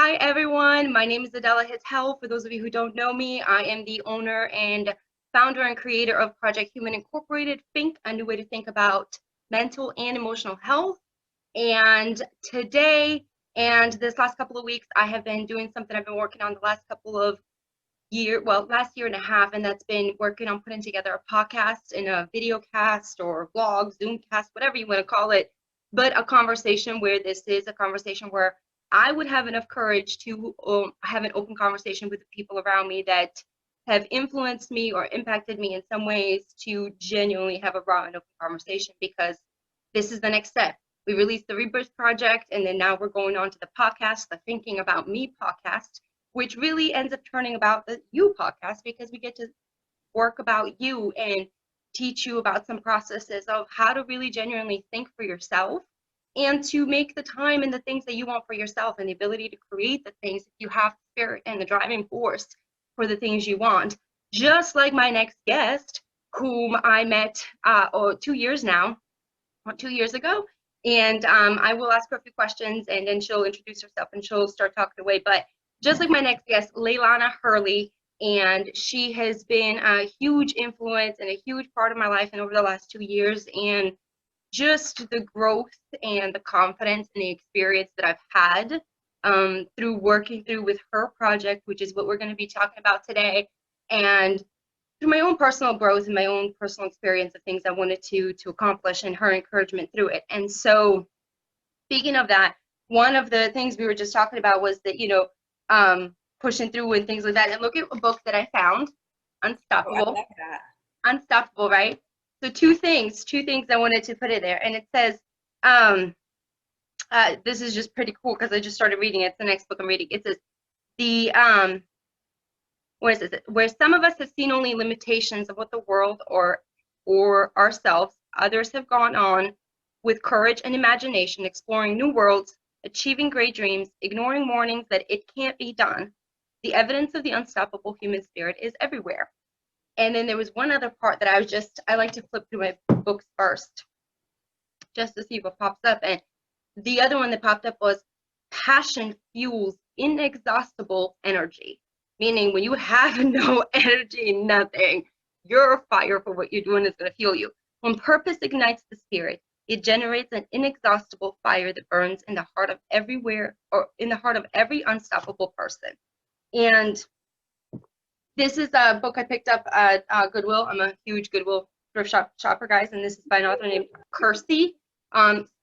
Hi everyone, my name is Adela Hitel. For those of you who don't know me, I am the owner and founder and creator of Project Human Incorporated, PHInc, a new way to think about mental and emotional health. And today and this last couple of weeks, I have been doing something I've been working on the last couple of last year and a half, and that's been working on putting together a podcast and a video cast or vlog, Zoom cast, whatever you want to call it, but a conversation where this is a conversation where I would have enough courage to have an open conversation with the people around me that have influenced me or impacted me in some ways to genuinely have a raw and open conversation, because this is the next step. We released the Rebirth Project, and then now we're going on to the podcast, the Thinking About Me podcast, which really ends up turning about the You podcast, because we get to work about you and teach you about some processes of how to really genuinely think for yourself and to make the time and the things that you want for yourself and the ability to create the things if you have the spirit and the driving force for the things you want. Just like my next guest, whom I met 2 years now, 2 years ago. And I will ask her a few questions, and then she'll introduce herself and she'll start talking away. But just like my next guest, Leilonna Hurley, and she has been a huge influence and a huge part of my life and over the last 2 years. And just the growth and the confidence and the experience that I've had through working through with her project, which is what we're going to be talking about today, and through my own personal growth and my own personal experience of things I wanted to accomplish, and her encouragement through it. And so, speaking of that, one of the things we were just talking about was that, pushing through and things like that. And look at a book that I found, Oh, I Unstoppable. love that. Unstoppable, right? So two things I wanted to put in there. And it says, this is just pretty cool because I just started reading it. It's the next book I'm reading. It says, where is it? Where some of us have seen only limitations of what the world or ourselves, others have gone on with courage and imagination, exploring new worlds, achieving great dreams, ignoring warnings that it can't be done. The evidence of the unstoppable human spirit is everywhere. And then there was one other part that I like to flip through my books first, just to see what pops up. And the other one that popped up was passion fuels inexhaustible energy. Meaning when you have no energy, nothing, your fire for what you're doing is going to fuel you. When purpose ignites the spirit, it generates an inexhaustible fire that burns in the heart of every unstoppable person. And this is a book I picked up at Goodwill. I'm a huge Goodwill thrift shopper, guys, and this is by an author named Kersey,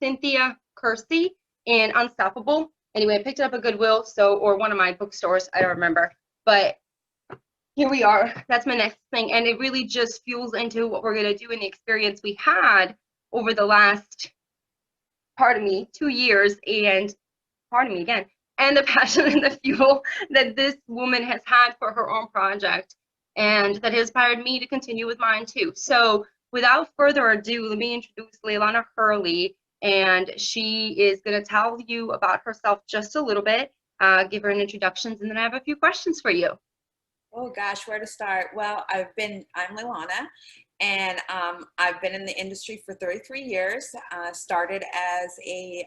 Cynthia Kersey, and Unstoppable. Anyway, I picked it up at Goodwill, or one of my bookstores, I don't remember. But here we are. That's my next thing, and it really just fuels into what we're going to do in the experience we had over the last, 2 years, and pardon me again, and the passion and the fuel that this woman has had for her own project, and that has inspired me to continue with mine too. So without further ado, let me introduce Leilana Hurley, and she is going to tell you about herself just a little bit, give her an introduction, and then I have a few questions for you. Oh gosh, where to start? Well, I'm Leilonna, and I've been in the industry for 33 years. Started as a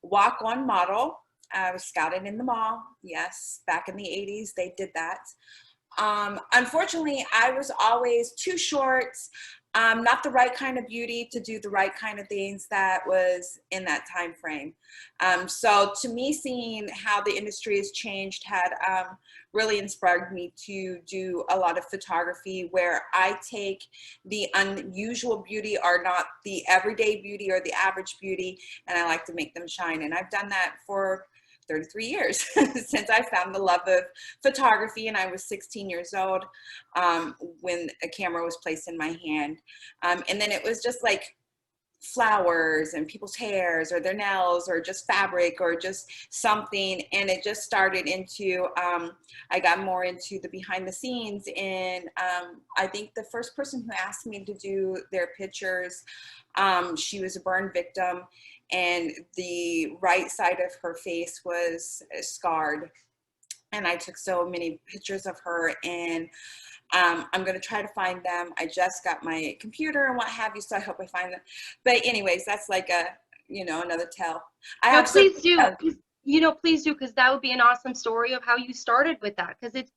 walk-on model. I was scouted in the mall. Yes, back in the 80s, they did that. Unfortunately, I was always too short, not the right kind of beauty to do the right kind of things that was in that time frame. So to me, seeing how the industry has changed had really inspired me to do a lot of photography where I take the unusual beauty, or not the everyday beauty or the average beauty, and I like to make them shine. And I've done that for 33 years since I found the love of photography, and I was 16 years old when a camera was placed in my hand. And then it was just like flowers and people's hairs or their nails or just fabric or just something, and it just started into I got more into the behind the scenes. And I think the first person who asked me to do their pictures, she was a burn victim, and the right side of her face was scarred, and I took so many pictures of her, and I'm going to try to find them. I just got my computer and what have you, so I hope I find them. But anyways, that's like another tell. I No, have some, please do. you know, please do, because that would be an awesome story of how you started with that. Because it's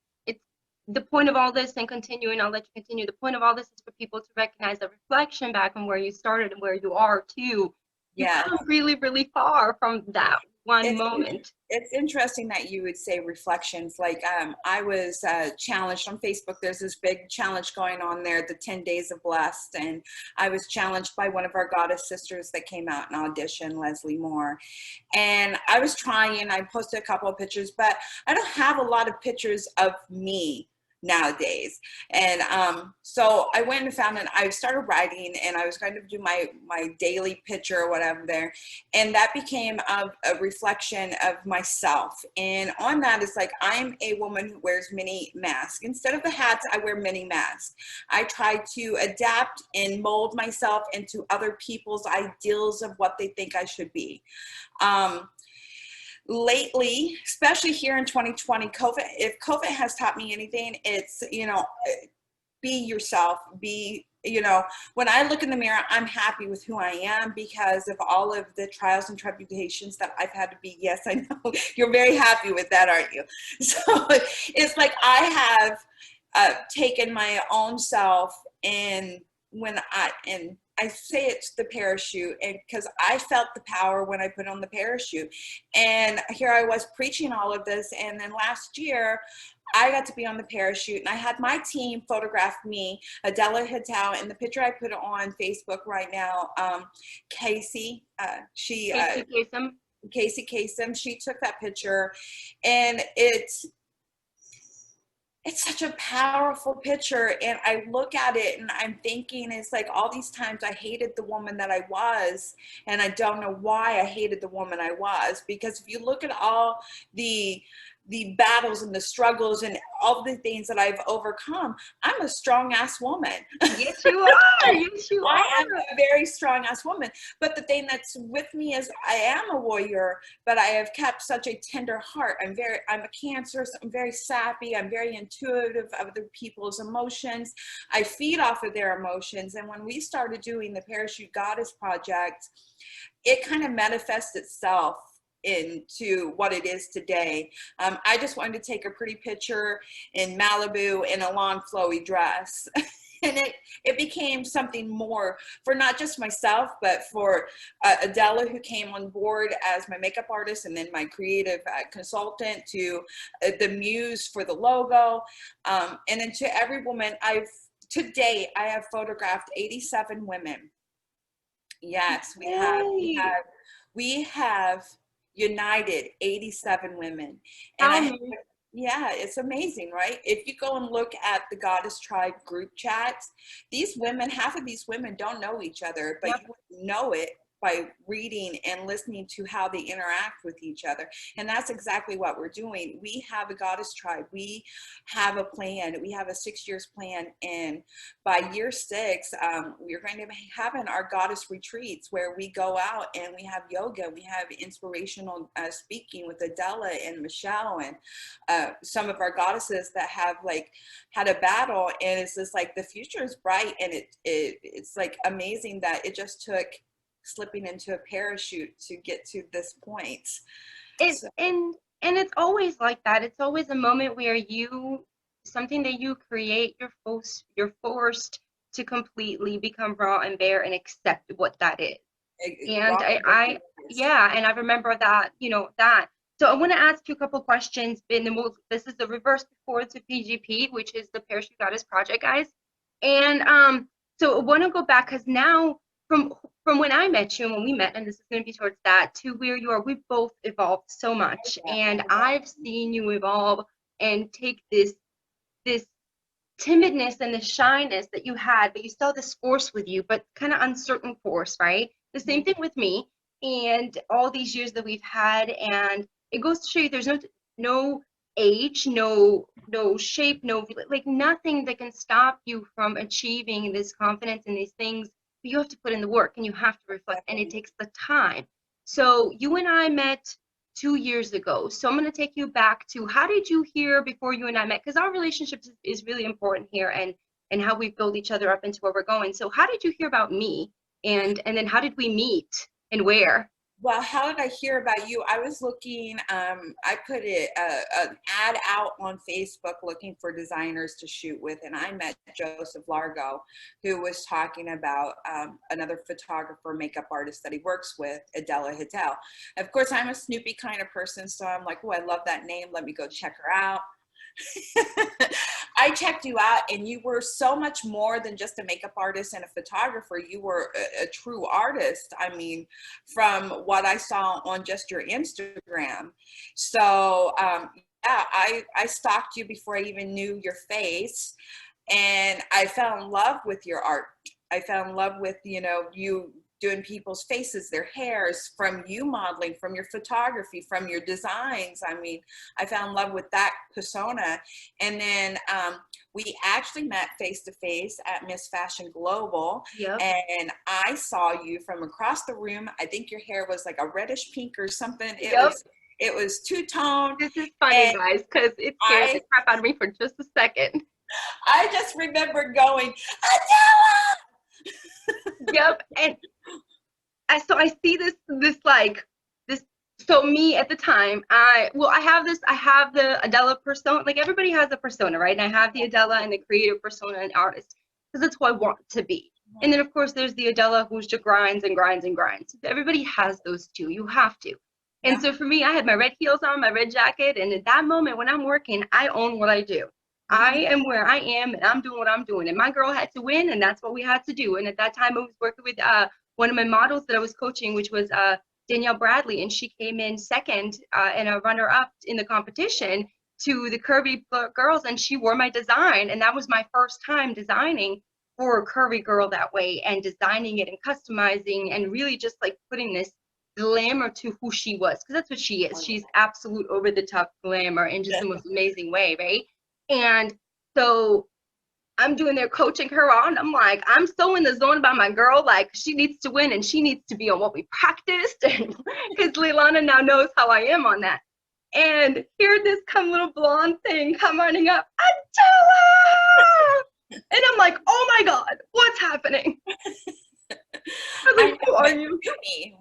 the point of all this, and continuing, I'll let you continue. The point of all this is for people to recognize the reflection back on where you started and where you are too. You've Yes. come really, really far from that one It's, moment. it's interesting that you would say reflections. Like I was challenged on Facebook. There's this big challenge going on there, the 10 Days of Blessed. And I was challenged by one of our goddess sisters that came out and auditioned, Leslie Moore. And I was trying, I posted a couple of pictures, but I don't have a lot of pictures of me nowadays. And so I went and found it. I started writing, and I was going to do my daily picture or whatever there. And that became a reflection of myself. And on that is like, I'm a woman who wears many masks. Instead of the hats, I wear many masks. I try to adapt and mold myself into other people's ideals of what they think I should be. Lately, especially here in 2020, if COVID has taught me anything, it's, you know, be yourself, when I look in the mirror, I'm happy with who I am because of all of the trials and tribulations that I've had to be. Yes, I know you're very happy with that, aren't you? So it's like I have taken my own self, and I say it's the parachute, and because I felt the power when I put on the parachute. And here I was preaching all of this, and then last year I got to be on the parachute, and I had my team photograph me, Adela Hittau, and the picture I put on Facebook right now, Casey, Casey Kasem, she took that picture, and it's such a powerful picture. And I look at it and I'm thinking, it's like all these times I hated the woman that I was, and I don't know why I hated the woman I was. Because if you look at all the battles and the struggles and all the things that I've overcome, I'm a strong ass woman. Yes, you are. Yes, you are. I am a very strong ass woman. But the thing that's with me is I am a warrior, but I have kept such a tender heart. I'm a Cancer, so I'm very sappy. I'm very intuitive of other people's emotions. I feed off of their emotions. And when we started doing the Parachute Goddess Project, it kind of manifests itself into what it is today. I just wanted to take a pretty picture in Malibu in a long flowy dress. And it became something more for not just myself, but for Adela, who came on board as my makeup artist and then my creative consultant, to the muse for the logo. And then to every woman, to date, I have photographed 87 women. Yes, we have united 87 women. And yeah, it's amazing, right? If you go and look at the Goddess Tribe group chats, half of these women don't know each other, but you know it by reading and listening to how they interact with each other. And that's exactly what we're doing. We have a Goddess Tribe. We have a plan. We have a 6 years plan. And by year 6, we're going to be having our goddess retreats where we go out and we have yoga. We have inspirational speaking with Adela and Michelle and some of our goddesses that have like had a battle. And it's just like the future is bright, and it's like amazing that it just took slipping into a parachute to get to this point. And it's always like that. It's always a moment where something that you create, you're forced to completely become raw and bare and accept what that is. And and I remember that, that. So I want to ask you a couple questions, and then this is the reverse before to PGP, which is the Parachute Goddess Project, guys. And so I want to go back, because now from when I met you and when we met, and this is going to be towards that, to where you are, we've both evolved so much. And I've seen you evolve and take this timidness and the shyness that you had, but you still have this force with you, but kind of uncertain force, right? The same thing with me, and all these years that we've had. And it goes to show you there's no age, no shape, like nothing that can stop you from achieving this confidence in these things. But you have to put in the work, and you have to reflect, and it takes the time. So you and I met 2 years ago. So I'm going to take you back to, how did you hear before you and I met? Because our relationship is really important here, and how we build each other up into where we're going. So how did you hear about me? And then how did we meet, and where? Well, how did I hear about you? I was looking, I put an ad out on Facebook looking for designers to shoot with, and I met Joseph Largo, who was talking about another photographer, makeup artist that he works with, Adela Hitel. Of course, I'm a Snoopy kind of person, so I'm like, oh, I love that name. Let me go check her out. I checked you out, and you were so much more than just a makeup artist and a photographer. You were a true artist. I mean, from what I saw on just your Instagram. So, yeah, I stalked you before I even knew your face, and I fell in love with your art. I fell in love with, you know, you doing people's faces, their hairs, from you modeling, from your photography, from your designs. I mean, I fell in love with that persona. And then we actually met face to face at Miss Fashion Global. Yep. And I saw you from across the room. I think your hair was like a reddish pink or something. Yep. It was two-tone. This is funny, And guys, because it scared the crap out of me for just a second. I just remember going, Adela! Yep. And so I see this like this. So me at the time, I have the Adela persona. Like everybody has a persona, right? And I have the Adela and the creative persona and artist because that's who I want to be. And then of course there's the Adela who's just grinds and grinds and grinds. Everybody has those two. You have to. And so for me, I had my red heels on, my red jacket, and at that moment when I'm working, I own what I do. I am where I am, and I'm doing what I'm doing. And my girl had to win, and that's what we had to do. And at that time, I was working with one of my models that I was coaching, which was Danielle Bradley, and she came in second and a runner-up in the competition to the curvy girls, and she wore my design, and that was my first time designing for a curvy girl that way, and designing it and customizing and really just like putting this glamour to who she was, because that's what she is. She's absolute over the top glamour in just the most amazing way, right? And so I'm doing their coaching her on. I'm like, I'm so in the zone about my girl. Like, she needs to win and she needs to be on what we practiced. And because Leilana now knows how I am on that. And here this come little blonde thing come running up, Adela! And I'm like, oh my God, what's happening? I was like, who are you?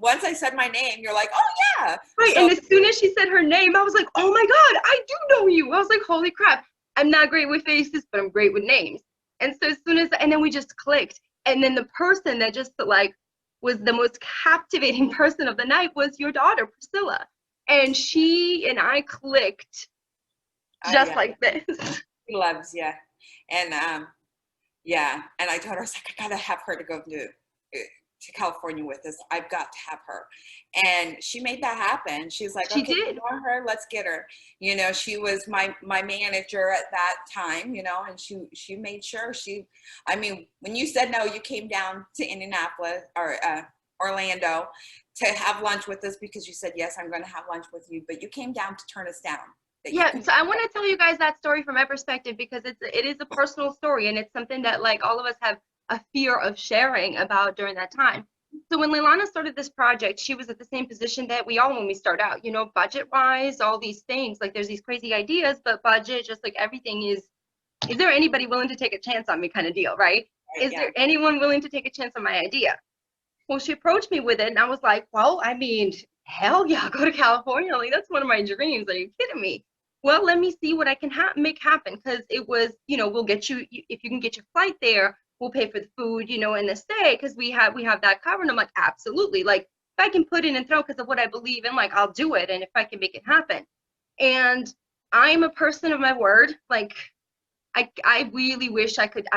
Once I said my name, you're like, oh yeah. Right, so, and as soon as she said her name, I was like, oh my God, I do know you. I was like, holy crap. I'm not great with faces, but I'm great with names. And so as soon as, and then we just clicked. And then the person that just like was the most captivating person of the night was your daughter, Priscilla. And she and I clicked just like this. She loves you. And yeah, and I told her, I was like, I gotta have her to go to California with us. I've got to have her. And she made that happen. She's like, she okay, did. You want her? Let's get her. You know, she was my manager at that time, you know, and she made sure I mean, when you said no, you came down to Indianapolis or Orlando to have lunch with us because you said, yes, I'm going to have lunch with you, but you came down to turn us down. Yeah, so I want to tell you guys that story from my perspective because it is a personal story, and it's something that like all of us have a fear of sharing about during that time. So when Leilana started this project, she was at the same position that we all when we start out, you know, budget wise, all these things, like there's these crazy ideas, but budget, just like everything is there anybody willing to take a chance on me kind of deal, right? Is there anyone willing to take a chance on my idea? Well, she approached me with it, and I was like, well, I mean, hell yeah, go to California. Like, that's one of my dreams. Are you kidding me? Well, let me see what I can make happen, because it was, you know, we'll get you, if you can get your flight there, we'll pay for the food, you know, and the stay, because we have that covered. And I'm like, absolutely. Like, if I can put in and throw because of what I believe in, like, I'll do it. And if I can make it happen. And I'm a person of my word. Like, I really wish I could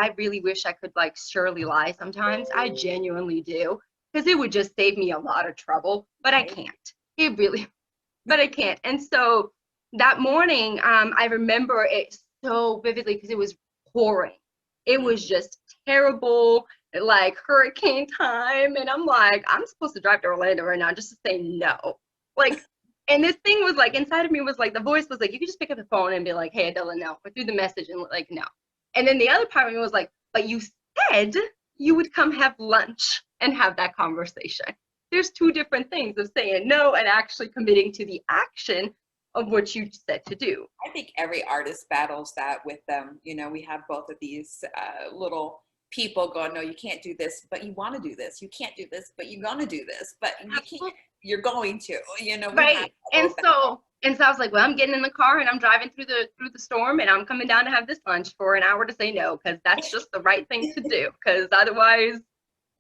like surely lie sometimes. I genuinely do, because it would just save me a lot of trouble, but I can't. But I can't. And so that morning, I remember it so vividly because it was pouring. It was just terrible, like hurricane time. And I'm like, I'm supposed to drive to Orlando right now just to say no. Like, and this thing was like, inside of me was like, the voice was like, you could just pick up the phone and be like, hey, Adela, no. Or through the message and like, no. And then the other part of me was like, but you said you would come have lunch and have that conversation. There's two different things of saying no and actually committing to the action of what you said to do. I think every artist battles that with them. You know, we have both of these little people going, no, you can't do this, but you want to do this. You can't do this, but you're going to do this, but you can't, you're going to, you know, we have Right. And so I was like, well, I'm getting in the car and I'm driving through the storm and I'm coming down to have this lunch for an hour to say no, because that's just the right thing to do. Because otherwise,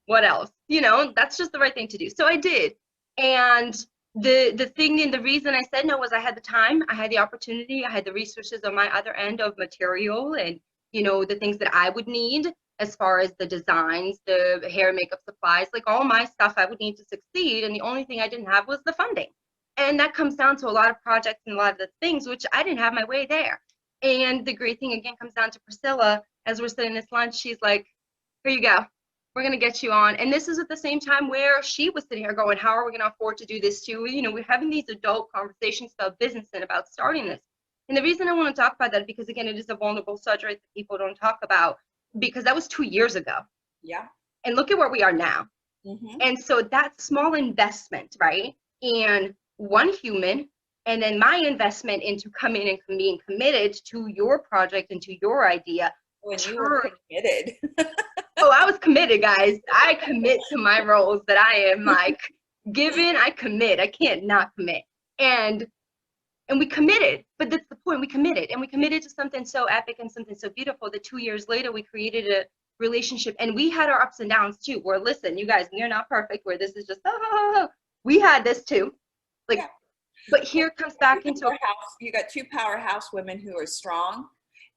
what else? You know, that's just the right thing to do. So I did. And the thing and the reason I said no was I had the time, I had the opportunity, I had the resources on my other end of material and, you know, the things that I would need as far as the designs, the hair and makeup supplies, like all my stuff I would need to succeed. And the only thing I didn't have was the funding. And that comes down to a lot of projects and a lot of the things, which I didn't have my way there. And the great thing again comes down to Priscilla. As we're sitting this lunch, she's like, here you go. We're going to get you on. And this is at the same time where she was sitting here going, how are we going to afford to do this too? You know, we're having these adult conversations about business and about starting this. And the reason I want to talk about that, because again, it is a vulnerable subject that people don't talk about, because that was 2 years ago. Yeah. And look at where we are now. Mm-hmm. And so that small investment, right? And one human, and then my investment into coming and being committed to your project and to your idea. When you were committed. Oh, I was committed, guys. I commit to my roles that I am like given. I commit. I can't not commit. And we committed, but that's the point. We committed, and we committed to something so epic and something so beautiful that 2 years later we created a relationship, and we had our ups and downs too. Where listen, you guys, we're not perfect. Where this is just we had this too. Like, yeah. But here it comes back into you got two powerhouse women who are strong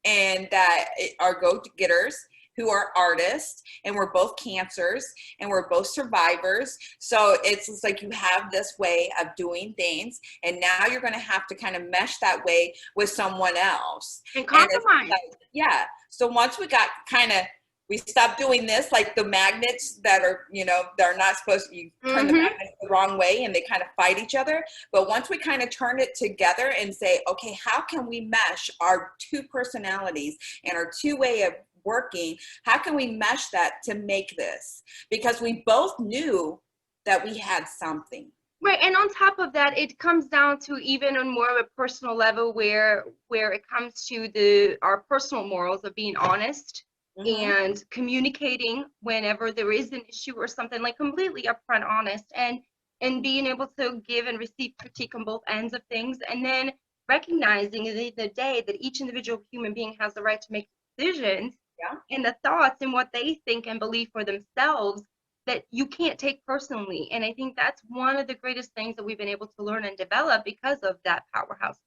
and that are go-getters, who are artists, and we're both cancers and we're both survivors. So it's like you have this way of doing things, and now you're going to have to kind of mesh that way with someone else and compromise. Like, yeah. So once we stopped doing this, like the magnets that are, you know, they're not supposed to, you turn the magnets the wrong way and they kind of fight each other. But once we kind of turn it together and say, okay, how can we mesh our two personalities and our two way of working? How can we mesh that to make this? Because we both knew that we had something. Right, and on top of that, it comes down to even on more of a personal level where it comes to our personal morals of being honest. And communicating whenever there is an issue or something, like completely upfront, honest, and being able to give and receive critique on both ends of things, and then recognizing at the end of the day that each individual human being has the right to make decisions and the thoughts and what they think and believe for themselves that you can't take personally. And I think that's one of the greatest things that we've been able to learn and develop because of that powerhouse.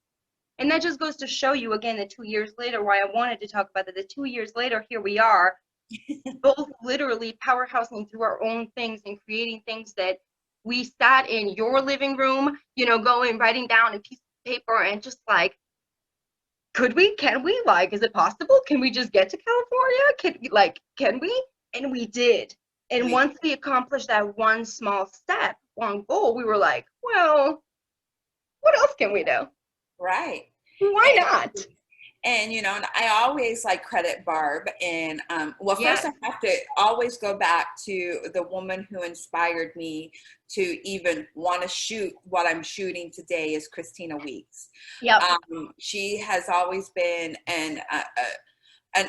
And that just goes to show you, again, that 2 years later, why I wanted to talk about that, the 2 years later, here we are, both literally powerhousing through our own things and creating things that we sat in your living room, you know, writing down a piece of paper and just like, can we, like, is it possible? Can we just get to California? Can we? And we did. And once we accomplished that one small step, one goal, we were like, well, what else can we do? Right. Why not? And, you know, and I always like credit Barb. And, first I have to always go back to the woman who inspired me to even want to shoot what I'm shooting today is Christina Weeks. Yep. She has always been an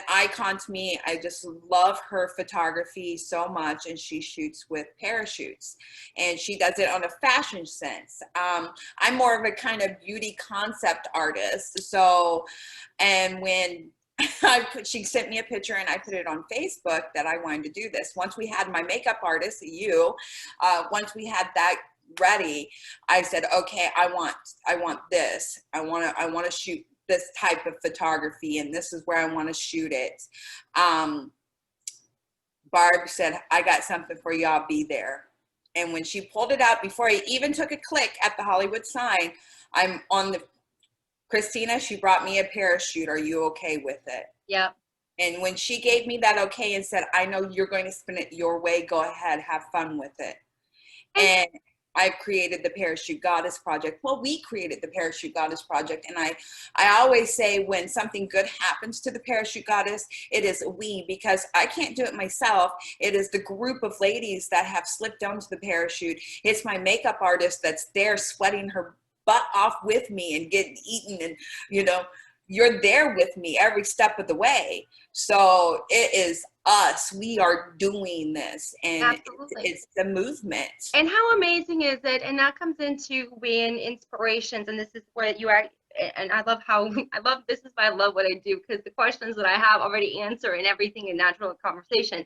icon to me. I just love her photography so much, and she shoots with parachutes, and she does it on a fashion sense. I'm more of a kind of beauty concept artist. So, and when she sent me a picture and I put it on Facebook that I wanted to do this. Once we had my makeup artist, once we had that ready, I said, okay, I want this. I want to shoot this type of photography, and this is where I want to shoot it. Barb said, I got something for you, I'll be there. And when she pulled it out, before I even took a click at the Hollywood sign, I'm on the, Christina, she brought me a parachute. Are you okay with it? Yeah. And when she gave me that okay and said, I know you're going to spin it your way, go ahead, have fun with it. And I created the Parachute Goddess Project. Well, we created the Parachute Goddess Project. And I always say when something good happens to the Parachute Goddess, it is we, because I can't do it myself. It is the group of ladies that have slipped onto the parachute. It's my makeup artist that's there sweating her butt off with me and getting eaten. And, you know, you're there with me every step of the way. So it is us. We are doing this, and Absolutely. it's the movement. And how amazing is it? And that comes into when inspirations, and this is what you are, and I love how, this is why I love what I do, because the questions that I have already answer and everything in natural conversation.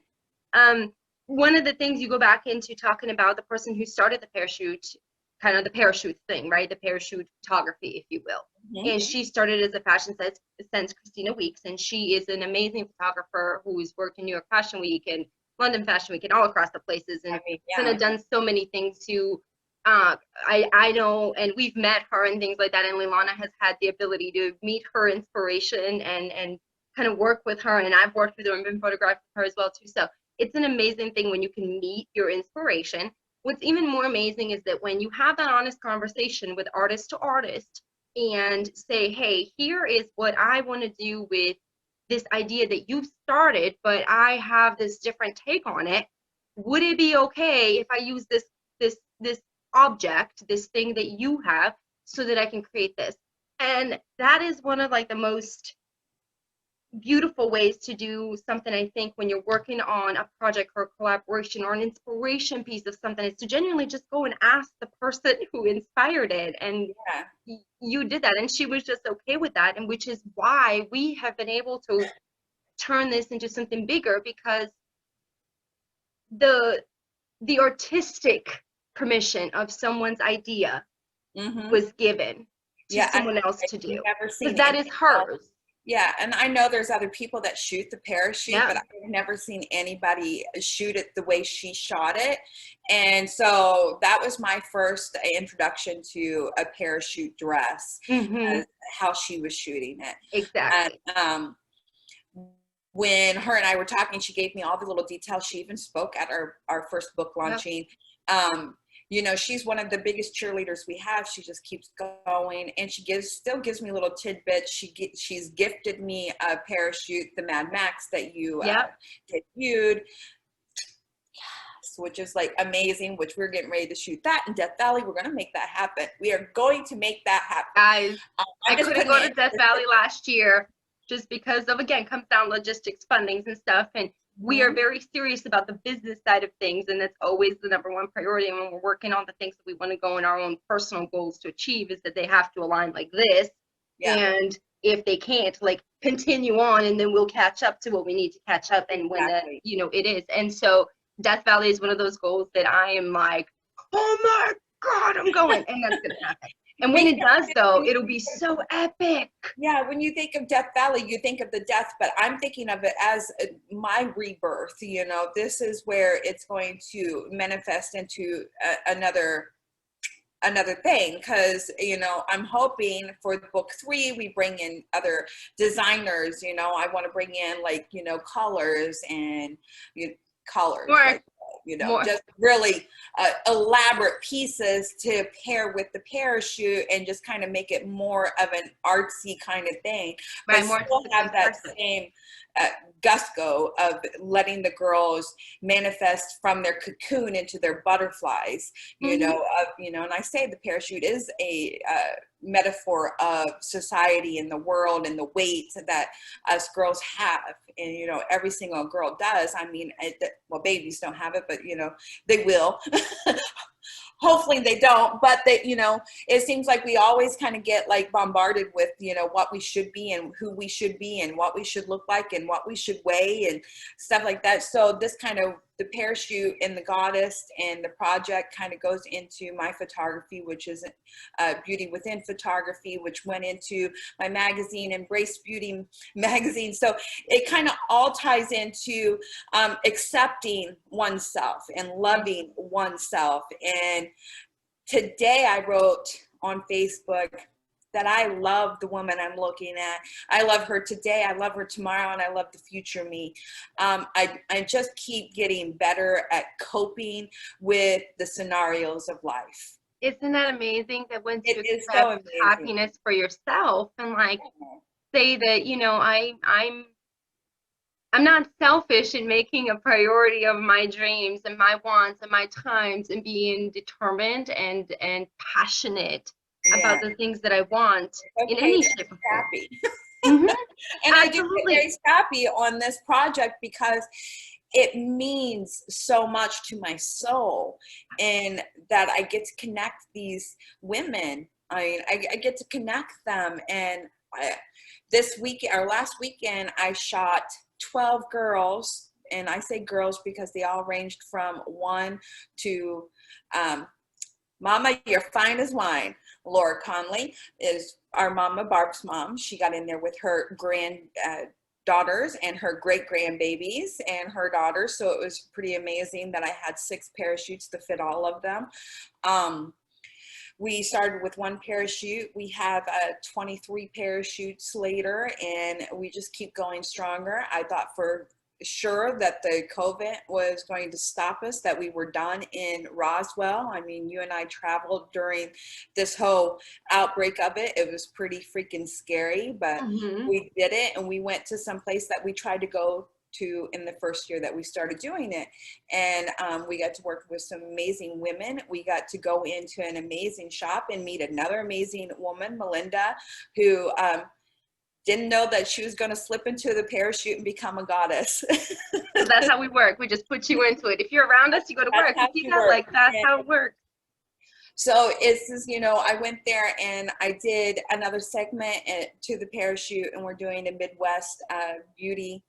One of the things you go back into talking about the person who started the parachute, kind of the parachute thing, right? The parachute photography, if you will. Mm-hmm. And she started as a fashion sense, Christina Weeks, and she is an amazing photographer who's worked in New York Fashion Week and London Fashion Week and all across the places, and kind of done so many things to, I know, and we've met her and things like that, and Leilana has had the ability to meet her inspiration and kind of work with her, and I've worked with her and been photographed with her as well too. So it's an amazing thing when you can meet your inspiration. What's even more amazing is that when you have that honest conversation with artist to artist and say, hey, here is what I want to do with this idea that you've started, but I have this different take on it. Would it be okay if I use this object, this thing that you have, so that I can create this? And that is one of like the most beautiful ways to do something, I think, when you're working on a project or a collaboration or an inspiration piece of something, is to genuinely just go and ask the person who inspired it. And you did that, and she was just okay with that, and which is why we have been able to turn this into something bigger, because the artistic permission of someone's idea was given to someone else to do, because that is hers. Yeah, and I know there's other people that shoot the parachute, but I've never seen anybody shoot it the way she shot it. And so that was my first introduction to a parachute dress, how she was shooting it. Exactly. And when her and I were talking, she gave me all the little details. She even spoke at our first book launching. You know, she's one of the biggest cheerleaders we have. She just keeps going, and she still gives me little tidbits. She's gifted me a parachute, the Mad Max that you debuted, which is like amazing, which we're getting ready to shoot that in Death Valley. We're going to make that happen. We are going to make that happen. Guys, I couldn't go to Death Valley last year just because of, again, comes down logistics, fundings and stuff. And we are very serious about the business side of things, and that's always the number one priority. And when we're working on the things that we want to go in our own personal goals to achieve, is that they have to align like this. And if they can't, like, continue on, and then we'll catch up to what we need to catch up. And when you know, it is. And so Death Valley is one of those goals that I am like, oh my God, I'm going, and that's gonna happen. And when it does, though, it'll be so epic. Yeah, when you think of Death Valley, you think of the death, but I'm thinking of it as my rebirth. You know, this is where it's going to manifest into another thing, because, you know, I'm hoping for book 3 we bring in other designers. You know, I want to bring in, like, you know, colors and like, you know, just really elaborate pieces to pair with the parachute, and just kind of make it more of an artsy kind of thing, but still have that same gusto of letting the girls manifest from their cocoon into their butterflies, you know, and I say the parachute is a metaphor of society and the world and the weight that us girls have. And, you know, every single girl does. I mean, well, babies don't have it, but, you know, they will. Hopefully they don't, but they, you know, it seems like we always kind of get like bombarded with, you know, what we should be and who we should be and what we should look like and what we should weigh and stuff like that. So this kind of, the parachute and the goddess and the project kind of goes into my photography, which is Beauty Within Photography, which went into my magazine, Embrace Beauty magazine. So it kind of all ties into accepting oneself and loving oneself. And today I wrote on Facebook that I love the woman I'm looking at. I love her today, I love her tomorrow, and I love the future me. I just keep getting better at coping with the scenarios of life. Isn't that amazing that once you accept happiness for yourself and like say that, you know, I'm not selfish in making a priority of my dreams and my wants and my times, and being determined and passionate about the things that I want in any shape or form. Hmm. And I do get Absolutely. very scrappy on this project because it means so much to my soul, and that I get to connect these women. I get to connect them. And this week, or last weekend, I shot 12 girls. And I say girls because they all ranged from 1 to Mama, you're fine as wine. Laura Conley is our mama, Barb's mom. She got in there with her daughters and her great grandbabies and her daughters. So it was pretty amazing that I had 6 parachutes to fit all of them. We started with 1 parachute. We have 23 parachutes later, and we just keep going stronger. I thought for sure that the COVID was going to stop us, that we were done in Roswell. I mean, you and I traveled during this whole outbreak of it. It was pretty freaking scary, but Hmm. we did it, and we went to some place that we tried to go to in the first year that we started doing it. And we got to work with some amazing women. We got to go into an amazing shop and meet another amazing woman, Melinda, who didn't know that she was going to slip into the parachute and become a goddess. So that's how we work. We just put you into it. If you're around us, you go to That's work. how We see she that, works. like, that's how it works. So it's just, I went there and I did another segment to the parachute, and we're doing a Midwest beauty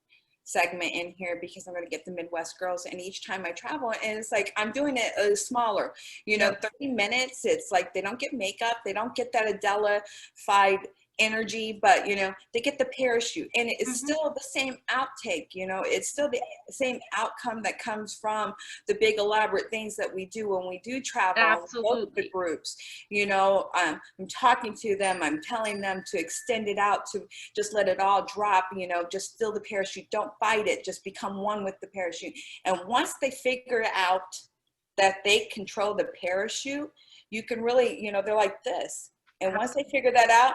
segment in here because I'm going to get the Midwest girls. And each time I travel, and it's like I'm doing it smaller, Yep. 30 minutes. It's like they don't get makeup, they don't get that Adela-fied energy, but they get the parachute, and it's Hmm. still the same outtake. It's still the same outcome that comes from the big elaborate things that we do when we do travel and we go to the Absolutely. groups. I'm talking to them, I'm telling them to extend it out, to just let it all drop, just feel the parachute, don't fight it, just become one with the parachute. And once they figure out that they control the parachute, you can really, they're like this. And once they figure that out,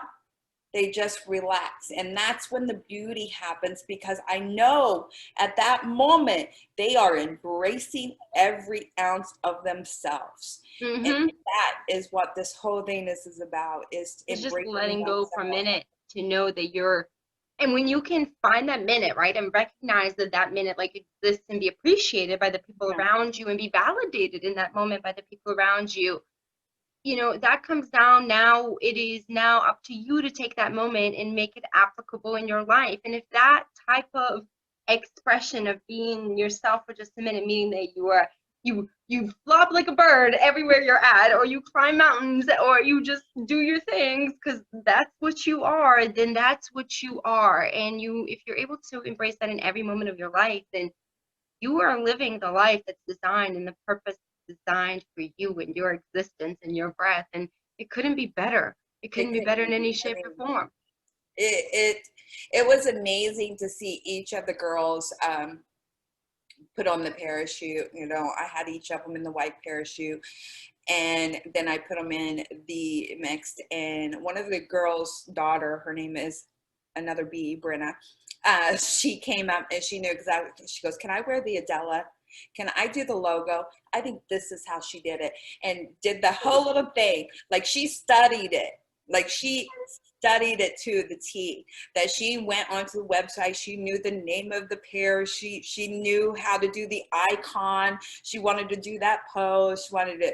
they just relax. And that's when the beauty happens, because I know at that moment they are embracing every ounce of themselves. And Hmm. that is what this whole thing is about, is It's just embracing letting go for a oneself. minute to know that you're, and when you can find that minute, right, and recognize that that minute like exists and be appreciated by the people Yeah. around you and be validated in that moment by the people around you, that comes down. Now it is now up to you to take that moment and make it applicable in your life. And if that type of expression of being yourself for just a minute, meaning that you flop like a bird everywhere you're at, or you climb mountains, or you just do your things because that's what you are, then that's what you are. And if you're able to embrace that in every moment of your life, then you are living the life that's designed and the purpose designed for you and your existence and your breath. And it couldn't be better. It couldn't It be couldn't better in be. any I shape or mean, form. it was amazing to see each of the girls put on the parachute. I had each of them in the white parachute, and then I put them in the mixed. And one of the girls' daughter, her name is another B, Brenna. She came up and she knew exactly. She goes, "Can I wear the Adela? Can I do the logo?" I think this is how she did it, and did the whole little thing. Like she studied it. Like she studied it to the T. That she went onto the website. She knew the name of the pair. She knew how to do the icon. She wanted to do that pose. She wanted to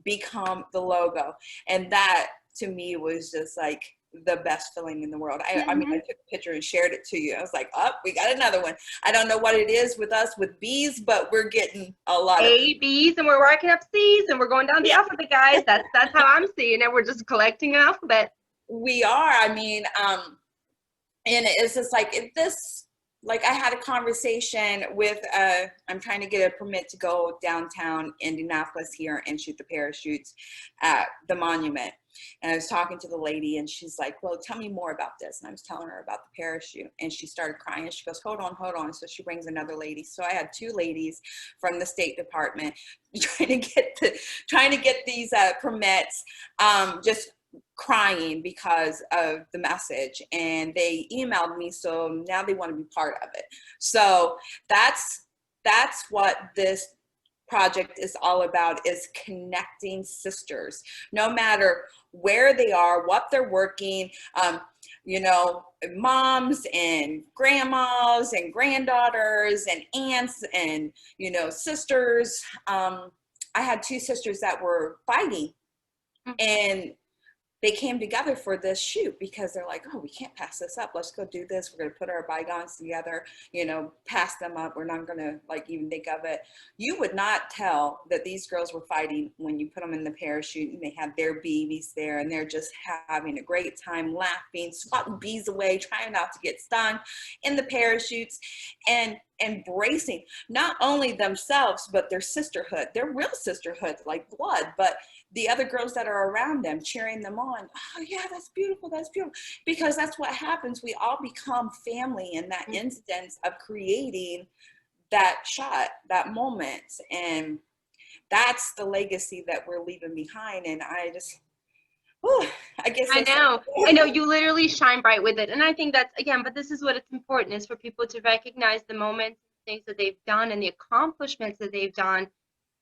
become the logo. And that to me was just like the best feeling in the world. I mean, I Mm-hmm. took a picture and shared it to you. I was like, oh, we got another one. I don't know what it is with us with bees, but we're getting a lot of A, B's, and we're racking up C's, and we're going down the alphabet, guys. That's how I'm seeing it. We're just collecting an alphabet. we are. I mean, and it's just like if this, like I had a conversation with I'm trying to get a permit to go downtown Indianapolis here and shoot the parachutes at the monument. And I was talking to the lady and she's like, well, tell me more about this. And I was telling her about the parachute, and she started crying and she goes, hold on. So she brings another lady. So I had 2 ladies from the State Department trying to get these permits, just crying because of the message, and they emailed me, so now they want to be part of it. So that's what this project is all about, is connecting sisters, no matter where they are, what they're working. you know, moms and grandmas and granddaughters and aunts and, you know, sisters. I had two sisters that were fighting, and they came together for this shoot because they're like, oh, we can't pass this up. Let's go do this. We're going to put our bygones together, you know, pass them up. We're not going to like even think of it. You would not tell that these girls were fighting when you put them in the parachute and they have their babies there and they're just having a great time, laughing, swatting bees away, trying not to get stung in the parachutes, and embracing not only themselves, but their sisterhood, their real sisterhood, like blood, but the other girls that are around them, cheering them on. Oh yeah, that's beautiful, that's beautiful. Because that's what happens. We all become family in that instance of creating that shot, that moment. And that's the legacy that we're leaving behind. And I just, whew, I guess I know you literally shine bright with it. And I think that's, again, but this is what it's important, is for people to recognize the moments, things that they've done and the accomplishments that they've done,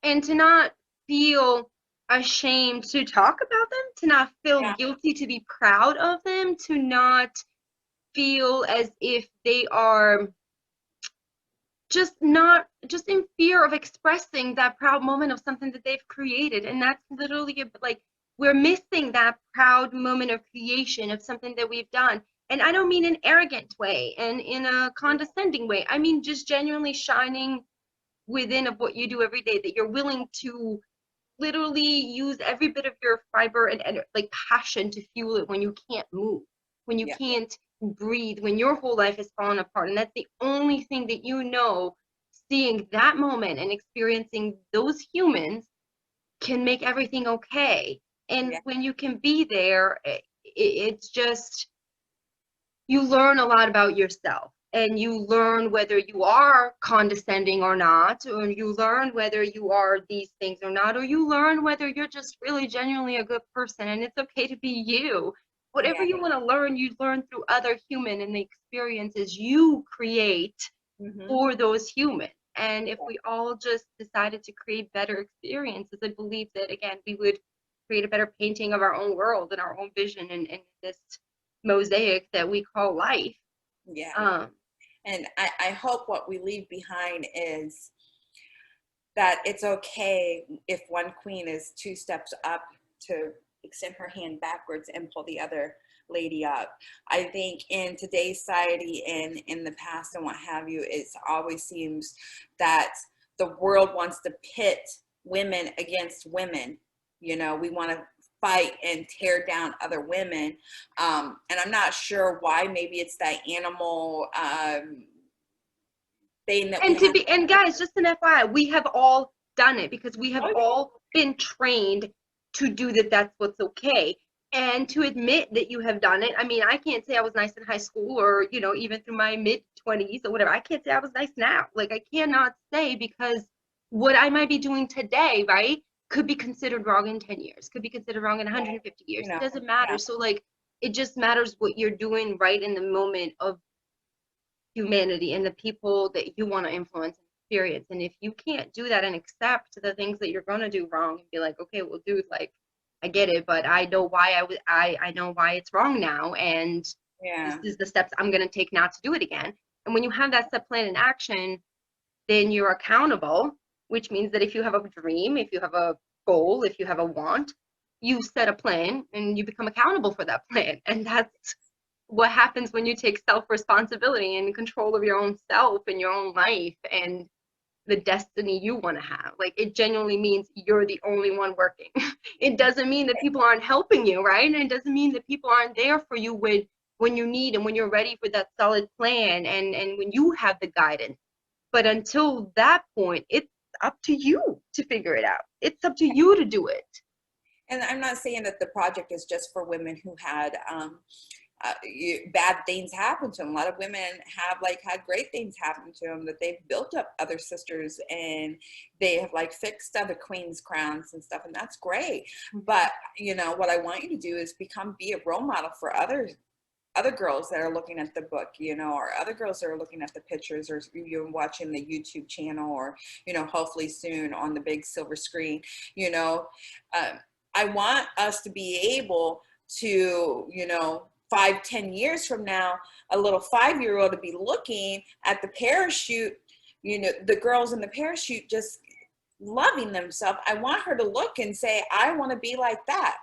and to not feel ashamed to talk about them, to not feel guilty to be proud of them, to not feel as if they are just in fear of expressing that proud moment of something that they've created. And that's literally like, we're missing that proud moment of creation of something that we've done. And I don't mean an arrogant way and in a condescending way. I mean just genuinely shining within of what you do every day, that you're willing to literally use every bit of your fiber and like passion to fuel it when you can't move, when you can't breathe, when your whole life has fallen apart. And that's the only thing that you know, seeing that moment and experiencing those humans can make everything okay. And when you can be there, it's just, you learn a lot about yourself. And you learn whether you are condescending or not, or you learn whether you are these things or not, or you learn whether you're just really genuinely a good person, and it's okay to be you. Whatever you want to learn, you learn through other human and the experiences you create for those humans. And if we all just decided to create better experiences, I believe that, again, we would create a better painting of our own world and our own vision and this mosaic that we call life. And I hope what we leave behind is that it's okay if one queen is two steps up to extend her hand backwards and pull the other lady up. I think in today's society and in the past and what have you, it always seems that the world wants to pit women against women. You know, we want to fight and tear down other women, and I'm not sure why. Maybe it's that animal thing that and guys, just an FYI, we have all done it, because we have all been trained to do that. That's what's okay. And to admit that you have done it. I mean, I can't say I was nice in high school, or, you know, even through my mid-20s or whatever. I can't say I was nice now. Like, I cannot say, because what I might be doing today, right, could be considered wrong in 10 years, could be considered wrong in 150 years. It doesn't matter. So, like, it just matters what you're doing right in the moment of humanity and the people that you want to influence and experience. And if you can't do that and accept the things that you're going to do wrong and be like, okay, well, dude, like, I get it, but I know why I know why it's wrong now, and this is the steps I'm going to take not to do it again. And when you have that step plan in action, then you're accountable, which means that if you have a dream, if you have a goal, if you have a want, you set a plan and you become accountable for that plan. And that's what happens when you take self-responsibility and control of your own self and your own life and the destiny you want to have. Like, it genuinely means you're the only one working. It doesn't mean that people aren't helping you, right? And it doesn't mean that people aren't there for you when you need and when you're ready for that solid plan and when you have the guidance. But until that point, it's up to you to figure it out. It's up to you to do it. And I'm not saying that the project is just for women who had bad things happen to them. A lot of women have had great things happen to them, that they've built up other sisters and they have fixed other queens' crowns and stuff, and that's great. But what I want you to do is be a role model for other girls that are looking at the book, or other girls that are looking at the pictures, or you're watching the YouTube channel, or hopefully soon on the big silver screen. I want us to be able to 5-10 years from now, a little 5-year-old to be looking at the parachute, you know, the girls in the parachute just loving themselves. I want her to look and say, I want to be like that.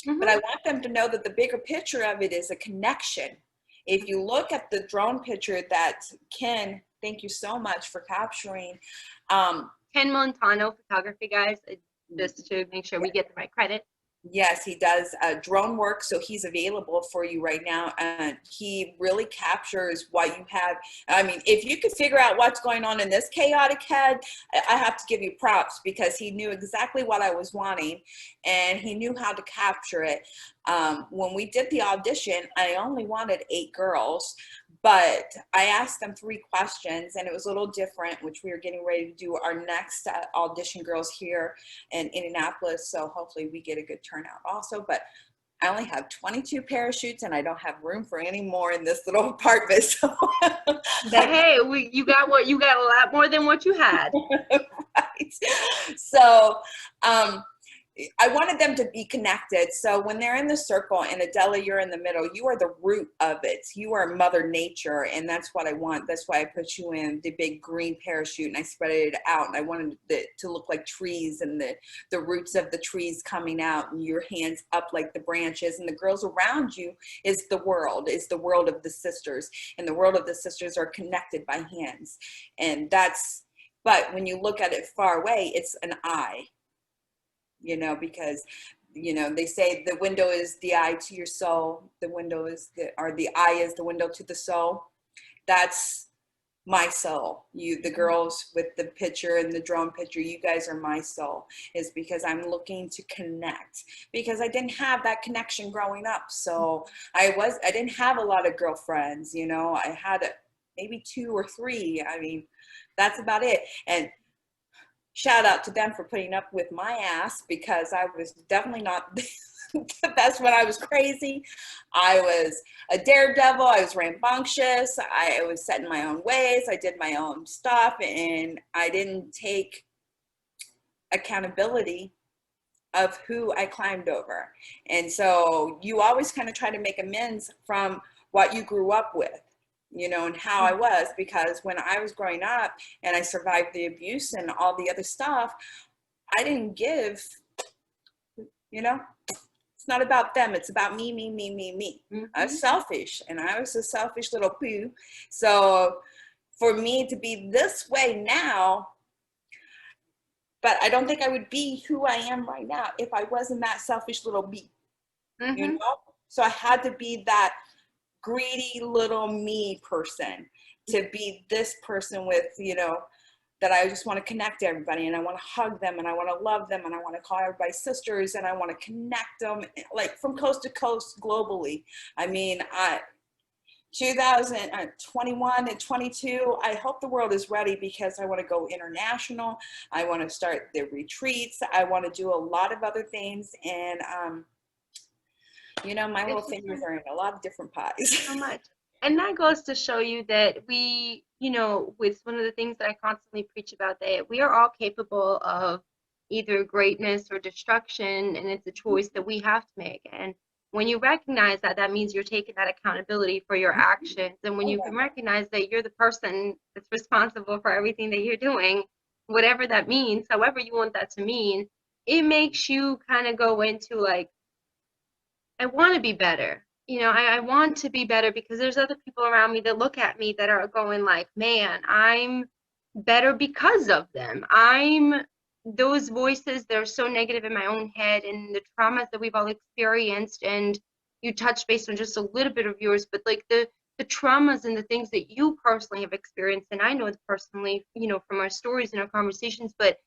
But I want them to know that the bigger picture of it is a connection. If you look at the drone picture that Ken, thank you so much for capturing. Ken Montano photography, guys, just to make sure we get the right credit. Yes, he does drone work, so he's available for you right now. And he really captures what you have. I mean, if you could figure out what's going on in this chaotic head, I have to give you props, because he knew exactly what I was wanting, and he knew how to capture it. When we did the audition, I only wanted 8 girls, but I asked them 3 questions, and it was a little different, which we are getting ready to do our next audition girls here in Indianapolis. So hopefully we get a good turnout also. But I only have 22 parachutes, and I don't have room for any more in this little apartment. So but hey, you got a lot more than what you had. Right. So I wanted them to be connected. So when they're in the circle and Adela, you're in the middle, you are the root of it. You are Mother Nature. And that's what I want. That's why I put you in the big green parachute and I spread it out. And I wanted it to look like trees, and the roots of the trees coming out, and your hands up like the branches. And the girls around you is the world of the sisters. And the world of the sisters are connected by hands. And but when you look at it far away, it's an eye. You know, because, you know, they say the window is the eye to your soul. The eye is the window to the soul. That's my soul. The girls with the picture and the drone picture, you guys are my soul, is because I'm looking to connect, because I didn't have that connection growing up. So I didn't have a lot of girlfriends, you know, I had maybe 2 or 3. I mean, that's about it. And shout out to them for putting up with my ass, because I was definitely not the best when I was crazy. I was a daredevil. I was rambunctious. I was set in my own ways. I did my own stuff, and I didn't take accountability of who I climbed over. And so you always kind of try to make amends from what you grew up with, you know, and how I was, because when I was growing up and I survived the abuse and all the other stuff, I didn't give, you know, it's not about them. It's about me, me, me, me, me. I was selfish, and I was a selfish little poo. So for me to be this way now, but I don't think I would be who I am right now if I wasn't that selfish little bee, you know? So I had to be that greedy little me person to be this person with, you know, that I just want to connect to everybody, and I want to hug them, and I want to love them, and I want to call everybody sisters, and I want to connect them like from coast to coast globally. I mean, 2021 and 22, I hope the world is ready, because I want to go international. I want to start the retreats. I want to do a lot of other things, and you know, my little fingers are in a lot of different pies. So much. And that goes to show you that we, you know, with one of the things that I constantly preach about, that we are all capable of either greatness or destruction, and it's a choice that we have to make. And when you recognize that, that means you're taking that accountability for your actions. And when you can recognize that you're the person that's responsible for everything that you're doing, whatever that means, however you want that to mean, it makes you kind of go into like, I want to be better. You know, I want to be better, because there's other people around me that look at me that are going like, man, I'm better because of them. Those voices, they're so negative in my own head, and the traumas that we've all experienced, and you touched based on just a little bit of yours, but like the traumas and the things that you personally have experienced, and I know personally, you know, from our stories and our conversations, but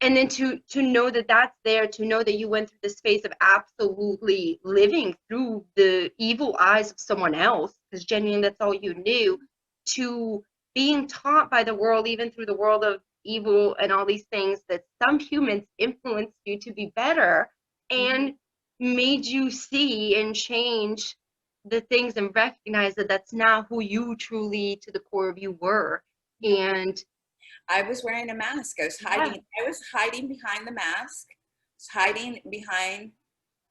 and then to know that that's there, to know that you went through this phase of absolutely living through the evil eyes of someone else, because genuinely that's all you knew, to being taught by the world, even through the world of evil and all these things, that some humans influenced you to be better and made you see and change the things and recognize that that's not who you truly to the core of you were. And I was wearing a mask. I was hiding. I was hiding behind the mask. I was hiding behind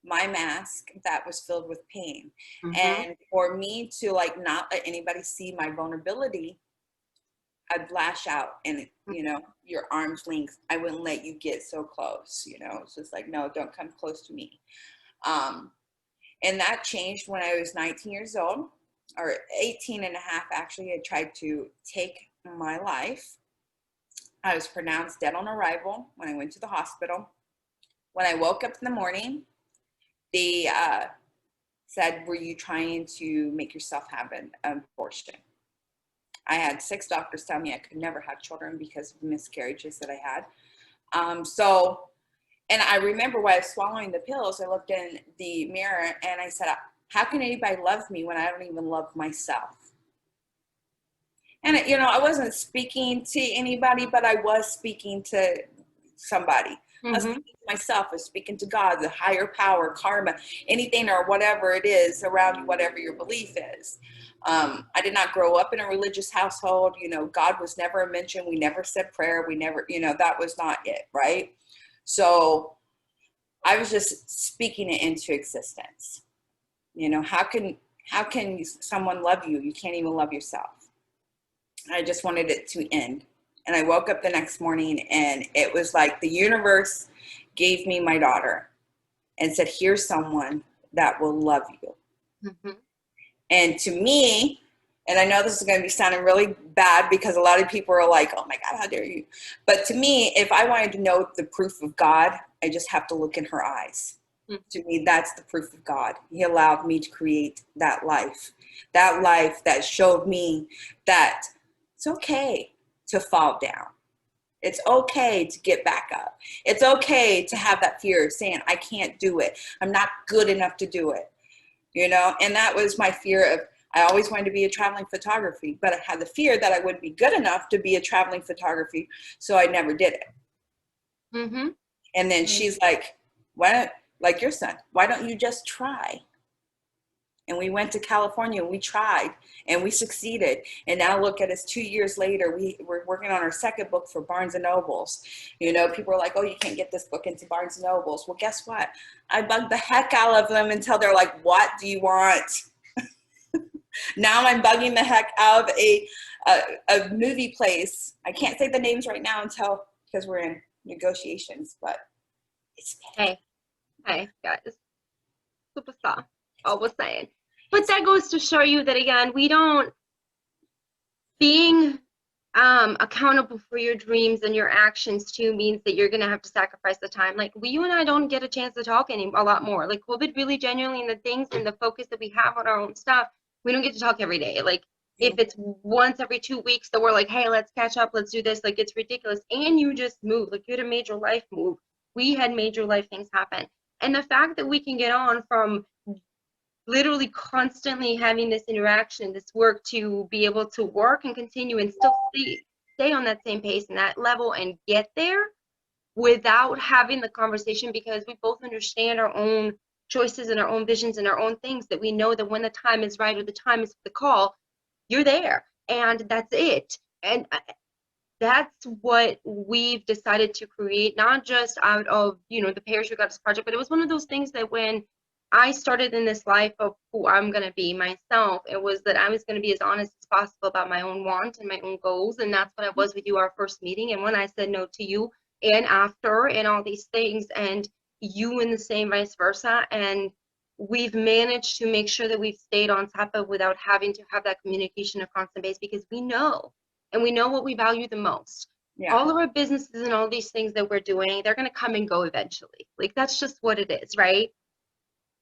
my mask that was filled with pain. Mm-hmm. And for me to like not let anybody see my vulnerability, I'd lash out and, you know, your arm's length, I wouldn't let you get so close, you know. It's just like, no, don't come close to me. And that changed when I was 19 years old, or 18 and a half, actually. I tried to take my life. I was pronounced dead on arrival when I went to the hospital. When I woke up in the morning, they said, were you trying to make yourself have an abortion? I had 6 doctors tell me I could never have children because of miscarriages that I had. And I remember while I was swallowing the pills, I looked in the mirror and I said, how can anybody love me when I don't even love myself? And, you know, I wasn't speaking to anybody, but I was speaking to somebody. Mm-hmm. I was speaking to myself. I was speaking to God, the higher power, karma, anything or whatever it is around you, whatever your belief is. I did not grow up in a religious household. You know, God was never a mention. We never said prayer. We never, you know, that was not it, right? So I was just speaking it into existence. You know, how can someone love you? You can't even love yourself. I just wanted it to end. And I woke up the next morning and it was like the universe gave me my daughter and said, here's someone that will love you. Mm-hmm. And to me, and I know this is going to be sounding really bad because a lot of people are like, oh my God, how dare you? But to me, if I wanted to know the proof of God, I just have to look in her eyes. Mm-hmm. To me, that's the proof of God. He allowed me to create that life that showed me that it's okay to fall down. It's okay to get back up. It's okay to have that fear of saying, I can't do it. I'm not good enough to do it. You know, and that was my fear of, I always wanted to be a traveling photography, but I had the fear that I wouldn't be good enough to be a traveling photography. So I never did it. Mm-hmm. And then she's like, like your son, why don't you just try? And we went to California and we tried and we succeeded. And now look at us 2 years later, we're working on our second book for Barnes and Nobles. You know, people are like, oh, you can't get this book into Barnes and Nobles. Well, guess what? I bugged the heck out of them until they're like, what do you want? Now I'm bugging the heck out of a movie place. I can't say the names right now because we're in negotiations, but it's hey guys, superstar. All we're saying. But that goes to show you that, again, being accountable for your dreams and your actions too means that you're going to have to sacrifice the time. Like you and I don't get a chance to talk a lot more. Like COVID really genuinely, and the things and the focus that we have on our own stuff, we don't get to talk every day. Like if it's once every 2 weeks that we're like, hey, let's catch up, let's do this, like it's ridiculous. And you just move, like you had a major life move. We had major life things happen. And the fact that we can get on from literally constantly having this interaction, this work, to be able to work and continue and still stay on that same pace and that level and get there without having the conversation, because we both understand our own choices and our own visions and our own things, that we know that when the time is right or the time is for the call, you're there and that's it. And that's what we've decided to create, not just out of, you know, the Parachute Goddess Project, but it was one of those things that when I started in this life of who I'm going to be myself, it was that I was going to be as honest as possible about my own want and my own goals. And that's what I was with you, our first meeting. And when I said no to you and after and all these things, and you in the same, vice versa. And we've managed to make sure that we've stayed on top of without having to have that communication on a constant basis, because we know, and we know what we value the most. Yeah. All of our businesses and all these things that we're doing, they're going to come and go eventually. Like that's just what it is, right?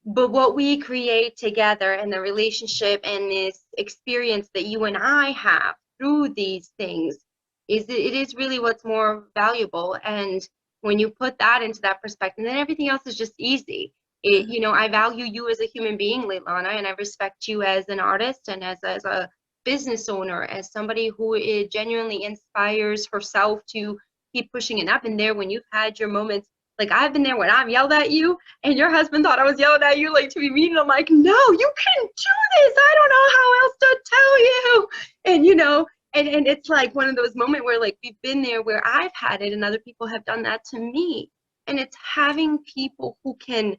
But what we create together and the relationship and this experience that you and I have through these things it is really what's more valuable. And when you put that into that perspective, then everything else is just easy. You know, I value you as a human being, Leilana, and I respect you as an artist and as a business owner, as somebody who genuinely inspires herself to keep pushing it. And I've been there when you've had your moments. Like I've been there when I've yelled at you and your husband thought I was yelling at you, like to be mean. I'm like, no, you can't do this. I don't know how else to tell you. And, you know, and it's like one of those moments where like we've been there where I've had it and other people have done that to me. And it's having people who can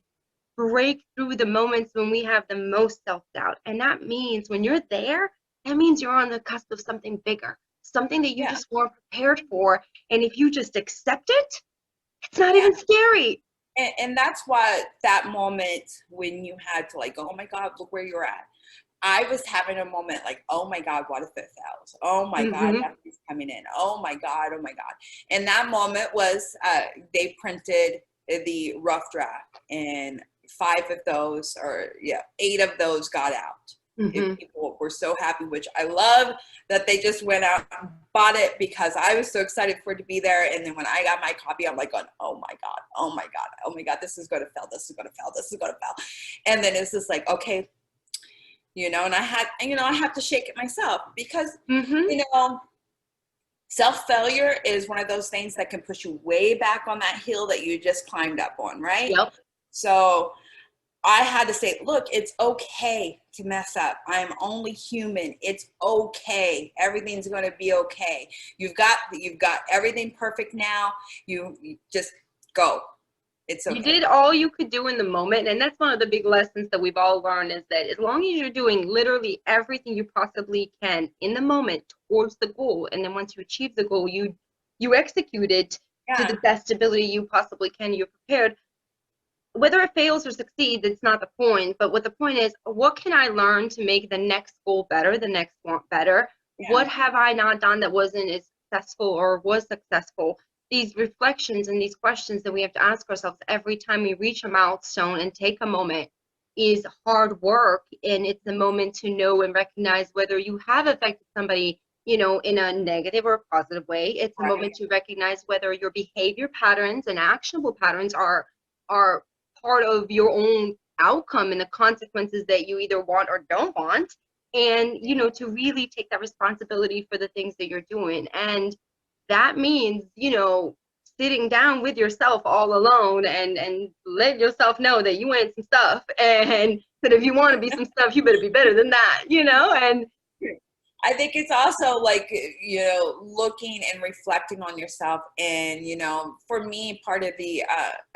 break through the moments when we have the most self-doubt. And that means when you're there, that means you're on the cusp of something bigger, something that you Yeah. just weren't prepared for. And if you just accept it, it's not Yeah. even scary. And that's why that moment when you had to like, oh my God, look where you're at. I was having a moment like, oh my God, what if it fails? Oh my God, Mm-hmm. nothing's coming in. Oh my God, oh my God. And that moment was they printed the rough draft, and 5 of those, or yeah, 8 of those got out. If Mm-hmm. people were so happy, which I love that they just went out and bought it, because I was so excited for it to be there. And then when I got my copy, I'm like going, oh my God, oh my God, oh my God, this is going to fail. This is going to fail. This is going to fail. And then it's just like, okay, and I have to shake it myself, because, Mm-hmm. self-failure is one of those things that can push you way back on that hill that you just climbed up on, right? Yep. So I had to say, look, it's okay to mess up. I'm only human. It's okay. Everything's going to be okay. You've got everything perfect now. You just go. It's You okay. did all you could do in the moment. And that's one of the big lessons that we've all learned, is that as long as you're doing literally everything you possibly can in the moment towards the goal, and then once you achieve the goal, you execute it to Yeah. the best ability you possibly can. You're prepared. Whether it fails or succeeds, it's not the point. But what the point is, what can I learn to make the next goal better, the next want better? Yeah. What have I not done that wasn't as successful or was successful? These reflections and these questions that we have to ask ourselves every time we reach a milestone and take a moment is hard work. And it's a moment to know and recognize whether you have affected somebody, in a negative or a positive way. It's a Right. moment to recognize whether your behavior patterns and actionable patterns are part of your own outcome and the consequences that you either want or don't want. And to really take that responsibility for the things that you're doing. And that means sitting down with yourself all alone and let yourself know that you ain't some stuff, and that if you want to be some stuff, you better be better than that. And I think it's also like, looking and reflecting on yourself. And, for me, part of the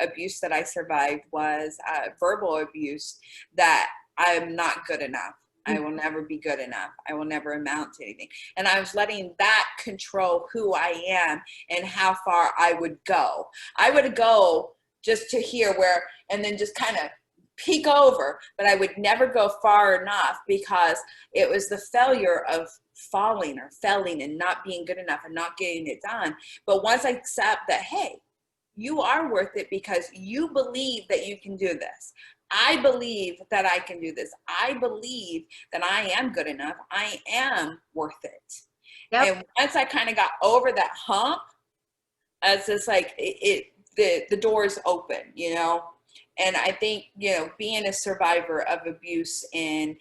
abuse that I survived was verbal abuse, that I'm not good enough. I will never be good enough. I will never amount to anything. And I was letting that control who I am and how far I would go. I would go just to hear where, and then just kind of peek over, but I would never go far enough, because it was the failure of falling or failing and not being good enough and not getting it done. But once I accept that, hey, you are worth it because you believe that you can do this. I believe that I can do this. I believe that I am good enough. I am worth it. yep. And once I kind of got over that hump, it's just like the doors open, And I think, being a survivor of abuse and,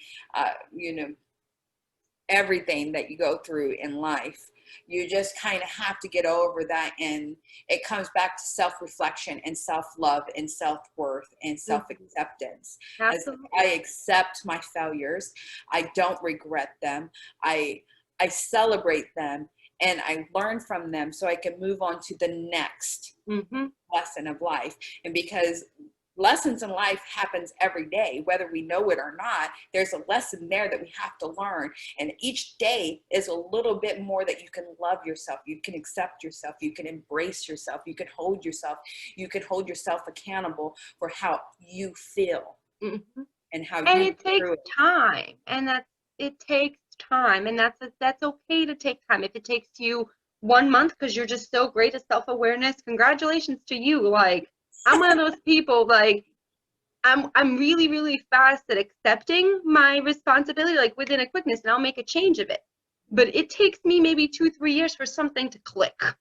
everything that you go through in life, you just kind of have to get over that. And it comes back to self-reflection and self-love and self-worth and self-acceptance. As Absolutely. I accept my failures, I don't regret them. I celebrate them, and I learn from them so I can move on to the next lesson of life. And because lessons in life happens every day, whether we know it or not, there's a lesson there that we have to learn. And each day is a little bit more that you can love yourself, you can accept yourself, you can embrace yourself, you can hold yourself accountable for how you feel and how And you it takes through it. time, and it takes time, and that's okay to take time. If it takes you 1 month because you're just so great at self-awareness, congratulations to you. Like, I'm one of those people, like, I'm really, really fast at accepting my responsibility, like within a quickness, and I'll make a change of it. But it takes me maybe 2-3 years for something to click. Right,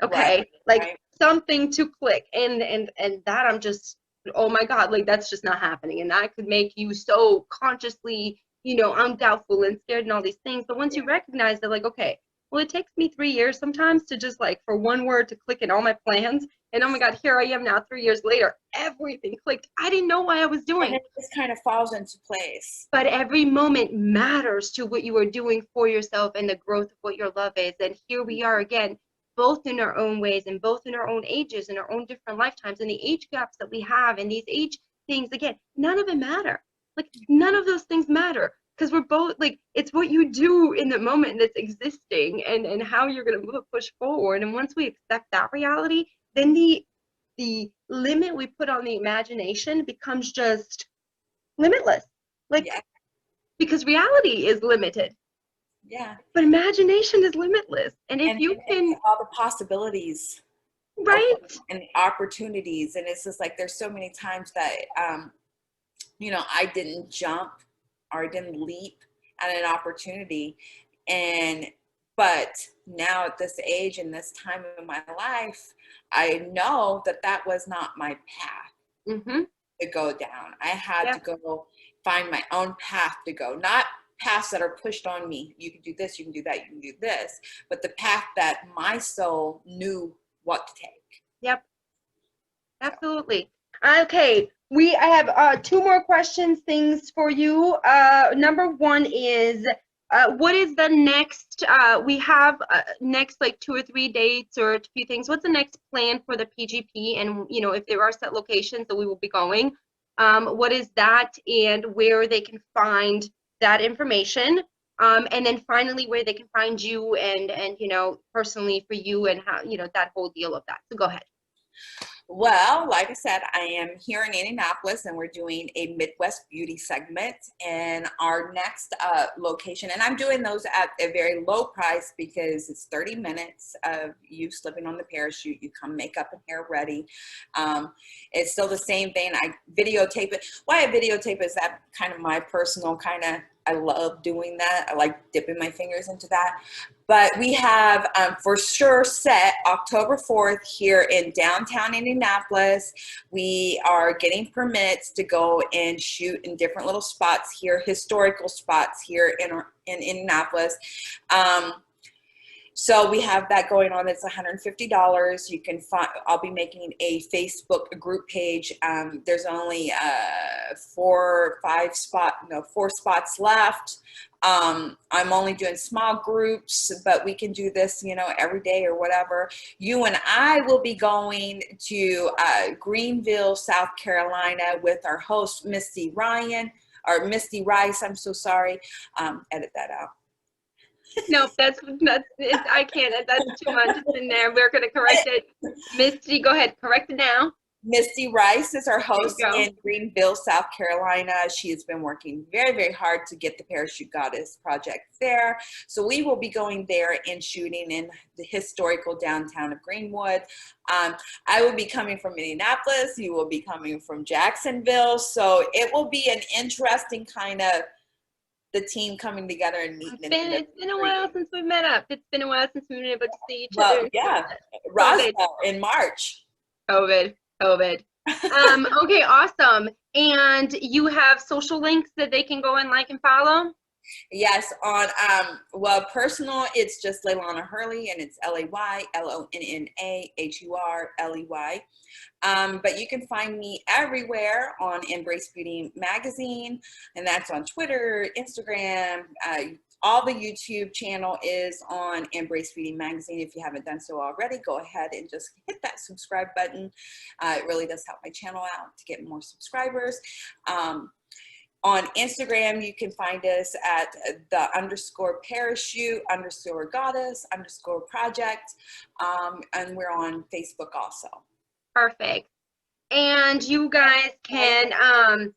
Okay, like right. something to click, and that I'm just, oh my God, like that's just not happening, and that could make you so consciously, I'm doubtful and scared and all these things. But once you recognize that, like, okay, well, it takes me 3 years sometimes to just like for one word to click in all my plans. And oh my God, here I am now, 3 years later, everything clicked. I didn't know why I was And doing. it just kind of falls into place. But every moment matters to what you are doing for yourself and the growth of what your love is. And here we are again, both in our own ways and both in our own ages and our own different lifetimes and the age gaps that we have and these age things, again, none of it matter. Like, none of those things matter, because we're both, like, it's what you do in the moment that's existing, and how you're going to push forward. And once we accept that reality, then the limit we put on the imagination becomes just limitless. Like, Yeah. because reality is limited. Yeah. But imagination is limitless. And if And, you can, all the possibilities right? and the opportunities. And it's just like, there's so many times that, you know, I didn't jump or I didn't leap at an opportunity. But now at this age and this time in my life, I know that that was not my path to go down. I had to go find my own path to go, not paths that are pushed on me. You can do this, you can do that, you can do this, but the path that my soul knew what to take. Yep. Absolutely. Okay. I have 2 more questions, things for you. Number 1 is, what is the next, we have next like 2 or 3 dates or a few things. What's the next plan for the PGP? And, you know, if there are set locations that we will be going, what is that, and where they can find that information? And then finally, where they can find you and, you know, personally for you, and how, you know, that whole deal of that. So go ahead. Well, like I said, I am here in Indianapolis, and we're doing a Midwest beauty segment. And our next location, and I'm doing those at a very low price because it's 30 minutes of you slipping on the parachute. You come makeup and hair ready. It's still the same thing. I videotape it. Why I videotape is that kind of my personal kind of, I love doing that. I like dipping my fingers into that. But we have for sure set October 4th here in downtown Indianapolis. We are getting permits to go and shoot in different little spots here, historical spots here in Indianapolis. So we have that going on. It's $150. You can find, I'll be making a Facebook group page. There's only 4 spots left. I'm only doing small groups, but we can do this, you know, every day or whatever. You and I will be going to Greenville, South Carolina with our host, Misty Rice. I'm so sorry. Edit that out. Nope, that's I can't. That's too much. It's in there. We're gonna correct it. Misty, go ahead, correct it now. Misty Rice is our host in Greenville, South Carolina. She has been working very, very hard to get the Parachute Goddess project there. So we will be going there and shooting in the historical downtown of Greenwood. I will be coming from Indianapolis. You will be coming from Jacksonville. So it will be an interesting kind of the team coming together and meeting. It's been a while since we met up. It's been a while since we've been able to see each other. Yeah, Roswell in March. COVID. Okay, awesome. And you have social links that they can go and like and follow? Yes, on well, personal, it's just Laylonna Hurley, and it's LaylonnaHurley. But you can find me everywhere on Embrace Beauty Magazine, and that's on Twitter, Instagram. All the YouTube channel is on Embrace Beauty Magazine. If you haven't done so already, go ahead and just hit that subscribe button. It really does help my channel out to get more subscribers. On Instagram, you can find us at the _parachute_goddess_project. And we're on Facebook also. Perfect. And you guys can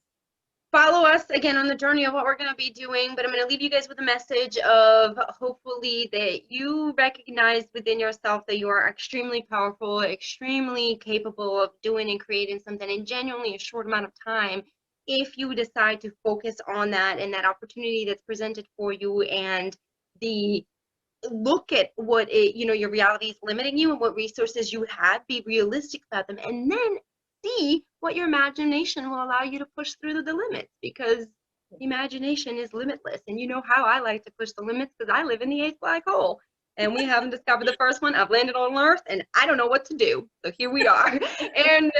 follow us again on the journey of what we're going to be doing, but I'm going to leave you guys with a message of hopefully that you recognize within yourself that you are extremely powerful, extremely capable of doing and creating something in genuinely a short amount of time, if you decide to focus on that and that opportunity that's presented for you, and look at what your reality is limiting you and what resources you have, be realistic about them, and then see what your imagination will allow you to push through the limits, because imagination is limitless. And you know how I like to push the limits, because I live in the 8th black hole and we haven't discovered the first one. I've landed on Earth and I don't know what to do. So here we are. And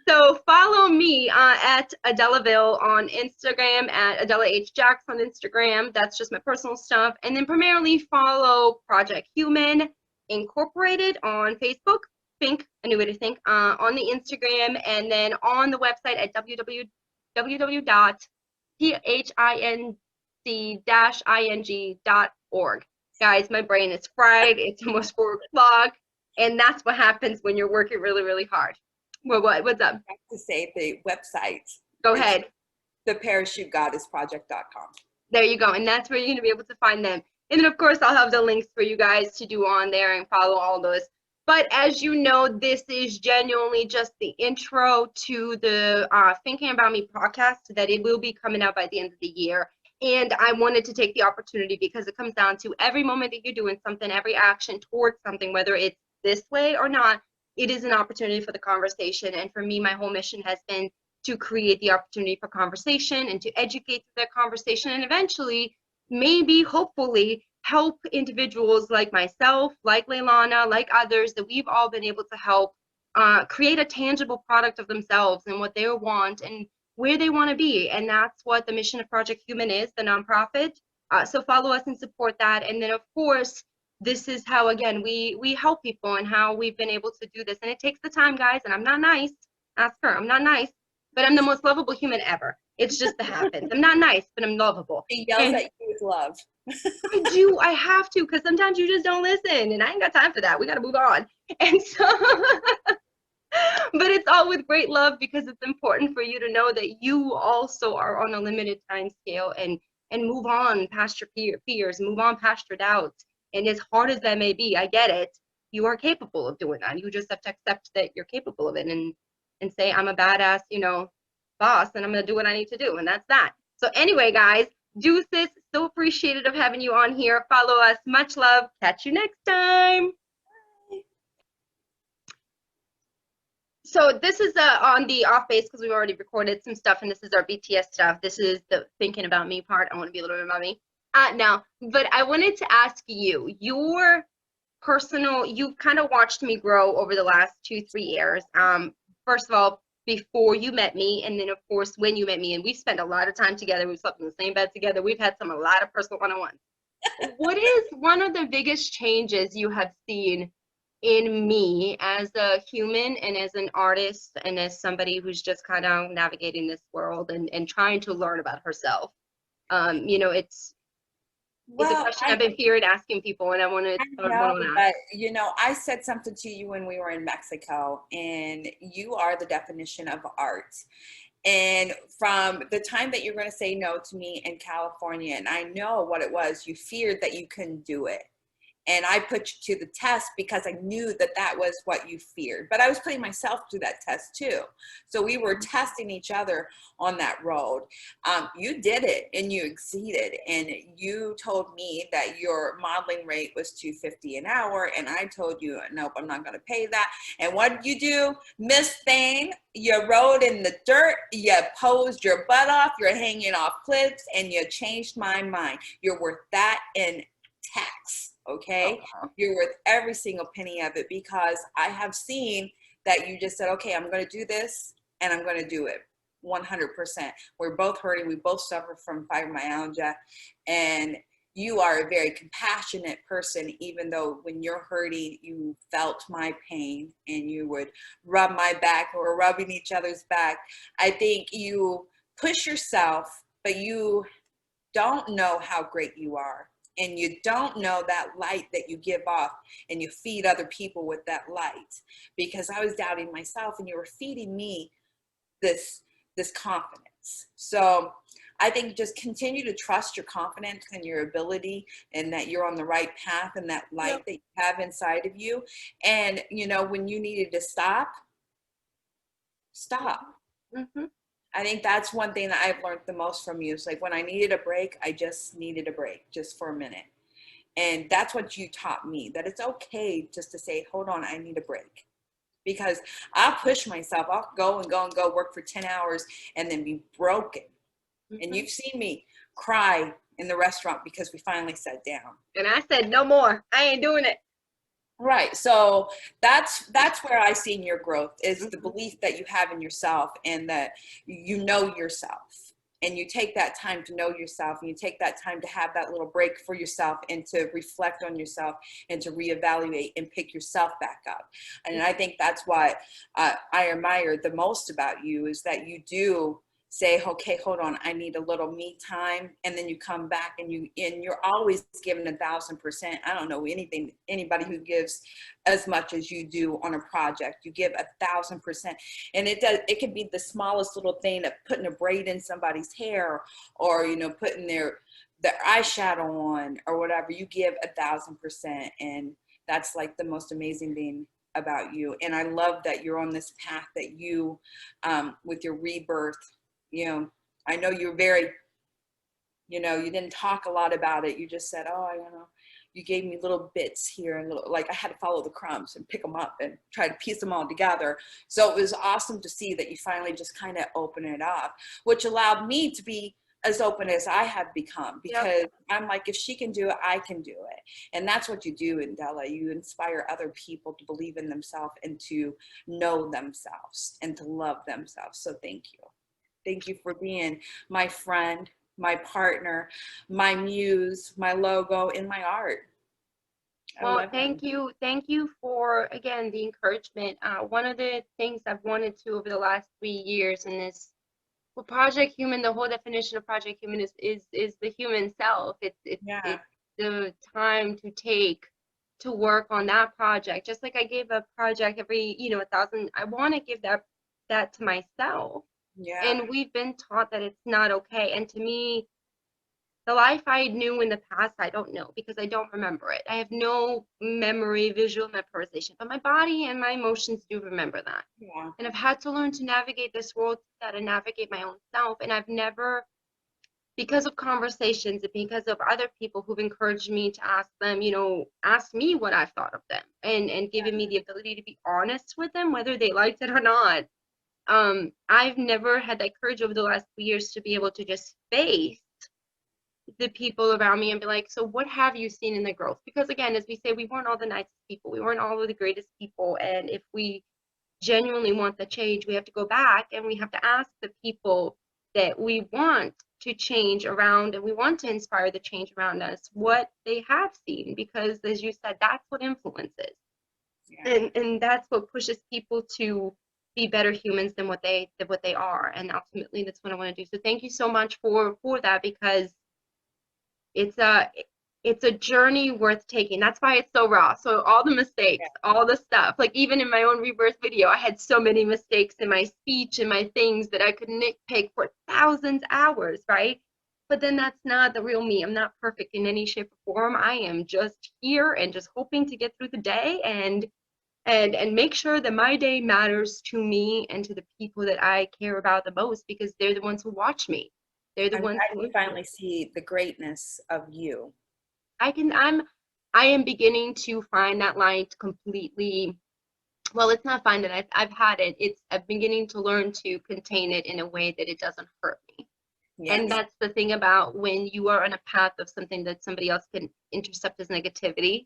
so follow me at Adelaville on Instagram, at Adela H. Jacks on Instagram. That's just my personal stuff. And then primarily follow Project Human Incorporated on Facebook. PHInc, a new way to think, on the Instagram, and then on the website at www.PHINC-ing.org. Guys, my brain is fried. It's almost 4 o'clock, and that's what happens when you're working really, really hard. Well, what's up? I have to say the website. Go ahead. theparachutegoddessproject.com. There you go. And that's where you're going to be able to find them. And then, of course, I'll have the links for you guys to do on there and follow all those. But as you know, this is genuinely just the intro to the Thinking About Me podcast that it will be coming out by the end of the year. And I wanted to take the opportunity because it comes down to every moment that you're doing something, every action towards something, whether it's this way or not, it is an opportunity for the conversation. And for me, my whole mission has been to create the opportunity for conversation and to educate that conversation and eventually, maybe, hopefully, help individuals like myself, like Leilonna, like others that we've all been able to help create a tangible product of themselves and what they want and where they want to be. And that's what the mission of Project Human is, the nonprofit. So follow us and support that. And then, of course, this is how, again, we help people and how we've been able to do this. And it takes the time, guys, and I'm not nice. Ask her, I'm not nice, but I'm the most lovable human ever. It's just that happens. I'm not nice, but I'm lovable. He yells at you with love. I do. I have to, because sometimes you just don't listen, and I ain't got time for that. We got to move on. And so, but it's all with great love because it's important for you to know that you also are on a limited time scale and move on past your fears, move on past your doubts. And as hard as that may be, I get it. You are capable of doing that. You just have to accept that you're capable of it and say, I'm a badass, boss, and I'm going to do what I need to do. And that's that. So anyway, guys, deuces, so appreciated of having you on here. Follow us. Much love. Catch you next time. Bye. So this is on the off base because we've already recorded some stuff, and this is our BTS stuff. This is the thinking about me part. I want to be a little bit about me. Now, but I wanted to ask you, your personal, you've kind of watched me grow over the last 2-3 years. First of all, before you met me, and then of course when you met me, and we spent a lot of time together. We've slept in the same bed together. We've had a lot of personal one-on-ones. What is one of the biggest changes you have seen in me as a human and as an artist and as somebody who's just kind of navigating this world and trying to learn about herself? It's a question I've been hearing asking people, and I want to but I said something to you when we were in Mexico, and you are the definition of art. And from the time that you're going to say no to me in California, and I know what it was, you feared that you couldn't do it. And I put you to the test because I knew that that was what you feared. But I was putting myself through that test too. So we were testing each other on that road. You did it and you exceeded. And you told me that your modeling rate was $250 an hour. And I told you, nope, I'm not going to pay that. And what did you do, Miss Thing? You rode in the dirt, you posed your butt off, you're hanging off cliffs, and you changed my mind. You're worth that in tax. Okay, you're worth every single penny of it because I have seen that you just said, okay, I'm going to do this and I'm going to do it 100%. We're both hurting. We both suffer from fibromyalgia, and you are a very compassionate person, even though when you're hurting, you felt my pain and you would rub my back or rubbing each other's back. I think you push yourself, but you don't know how great you are. And you don't know that light that you give off, and you feed other people with that light. Because I was doubting myself, and you were feeding me this confidence. So I think just continue to trust your confidence and your ability, and that you're on the right path, and that light that you have inside of you. And when you needed to stop. Mm-hmm. I think that's one thing that I've learned the most from you. It's like when I needed a break, I just needed a break just for a minute. And that's what you taught me, that it's okay just to say, hold on, I need a break. Because I'll push myself. I'll go and go work for 10 hours and then be broken. Mm-hmm. And you've seen me cry in the restaurant because we finally sat down. And I said, no more. I ain't doing it. Right. So that's where I see in your growth is the belief that you have in yourself, and that you know yourself. and you take that time to know yourself, and you take that time to have that little break for yourself and to reflect on yourself and to reevaluate and pick yourself back up. And I think that's what I admire the most about you, is that you do say, okay, hold on, I need a little me time, and then you come back and you're always giving 1,000%. I don't know anybody who gives as much as you do on a project. You give 1,000%, and it can be the smallest little thing, of putting a braid in somebody's hair, or putting their eyeshadow on or whatever. You give 1,000%, and that's like the most amazing thing about you. And I love that you're on this path, that you with your rebirth. I know you're very, you didn't talk a lot about it. You just said, oh, you gave me little bits here, and like I had to follow the crumbs and pick them up and try to piece them all together. So it was awesome to see that you finally just kind of open it up, which allowed me to be as open as I have become, because I'm like, if she can do it, I can do it. And that's what you do, Della. You inspire other people to believe in themselves and to know themselves and to love themselves. So thank you. Thank you for being my friend, my partner, my muse, my logo, and my art. Well, thank you. Thank you for, again, the encouragement. One of the things I've wanted to over the last 3 years in this, well, Project Human, the whole definition of Project Human is the human self. It's the time to take to work on that project. Just like I gave a project every, 1,000, I want to give that to myself. Yeah. And we've been taught that it's not okay. And to me, the life I knew in the past, I don't know, because I don't remember it. I have no memory, visual memorization, but my body and my emotions do remember that. Yeah. And I've had to learn to navigate this world, to navigate my own self. And I've never, because of conversations and because of other people who've encouraged me to ask them, ask me what I've thought of them, and given me the ability to be honest with them, whether they liked it or not. I've never had that courage over the last 2 years to be able to just face the people around me and be like, so what have you seen in the growth? Because again, as we say, we weren't all the nicest people. We weren't all of the greatest people. And if we genuinely want the change, we have to go back and we have to ask the people that we want to change around and we want to inspire the change around us what they have seen. Because as you said, that's what influences. Yeah. And that's what pushes people to be better humans than what they are. And ultimately that's what I want to do. So thank you so much for that, because it's a journey worth taking. That's why it's so raw. So all the mistakes, all the stuff, like even in my own rebirth video, I had so many mistakes in my speech and my things that I could nitpick for thousands of hours, right? But then that's not the real me. I'm not perfect in any shape or form. I am just here and just hoping to get through the day and make sure that my day matters to me and to the people that I care about the most, because they're the ones who watch me. They're the ones who finally see the greatness of you. I am beginning to find that light completely. Well, it's not finding it. I've had it. I'm beginning to learn to contain it in a way that it doesn't hurt me. Yes. And that's the thing about when you are on a path of something that somebody else can intercept as negativity,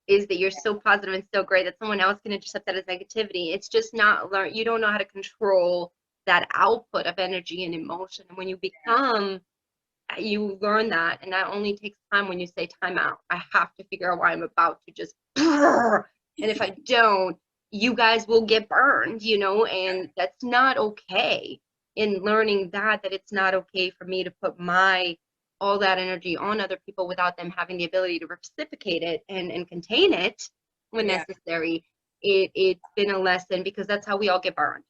is that you're so positive and so great that someone else can intercept that as negativity. It's just not learn. You don't know how to control that output of energy and emotion. And when you become, you learn that, and that only takes time. When you say time out, I have to figure out why I'm about to just, and if I don't, you guys will get burned, and that's not okay. In learning that it's not okay for me to put all that energy on other people without them having the ability to reciprocate it and contain it when necessary. It's been a lesson, because that's how we all get burned.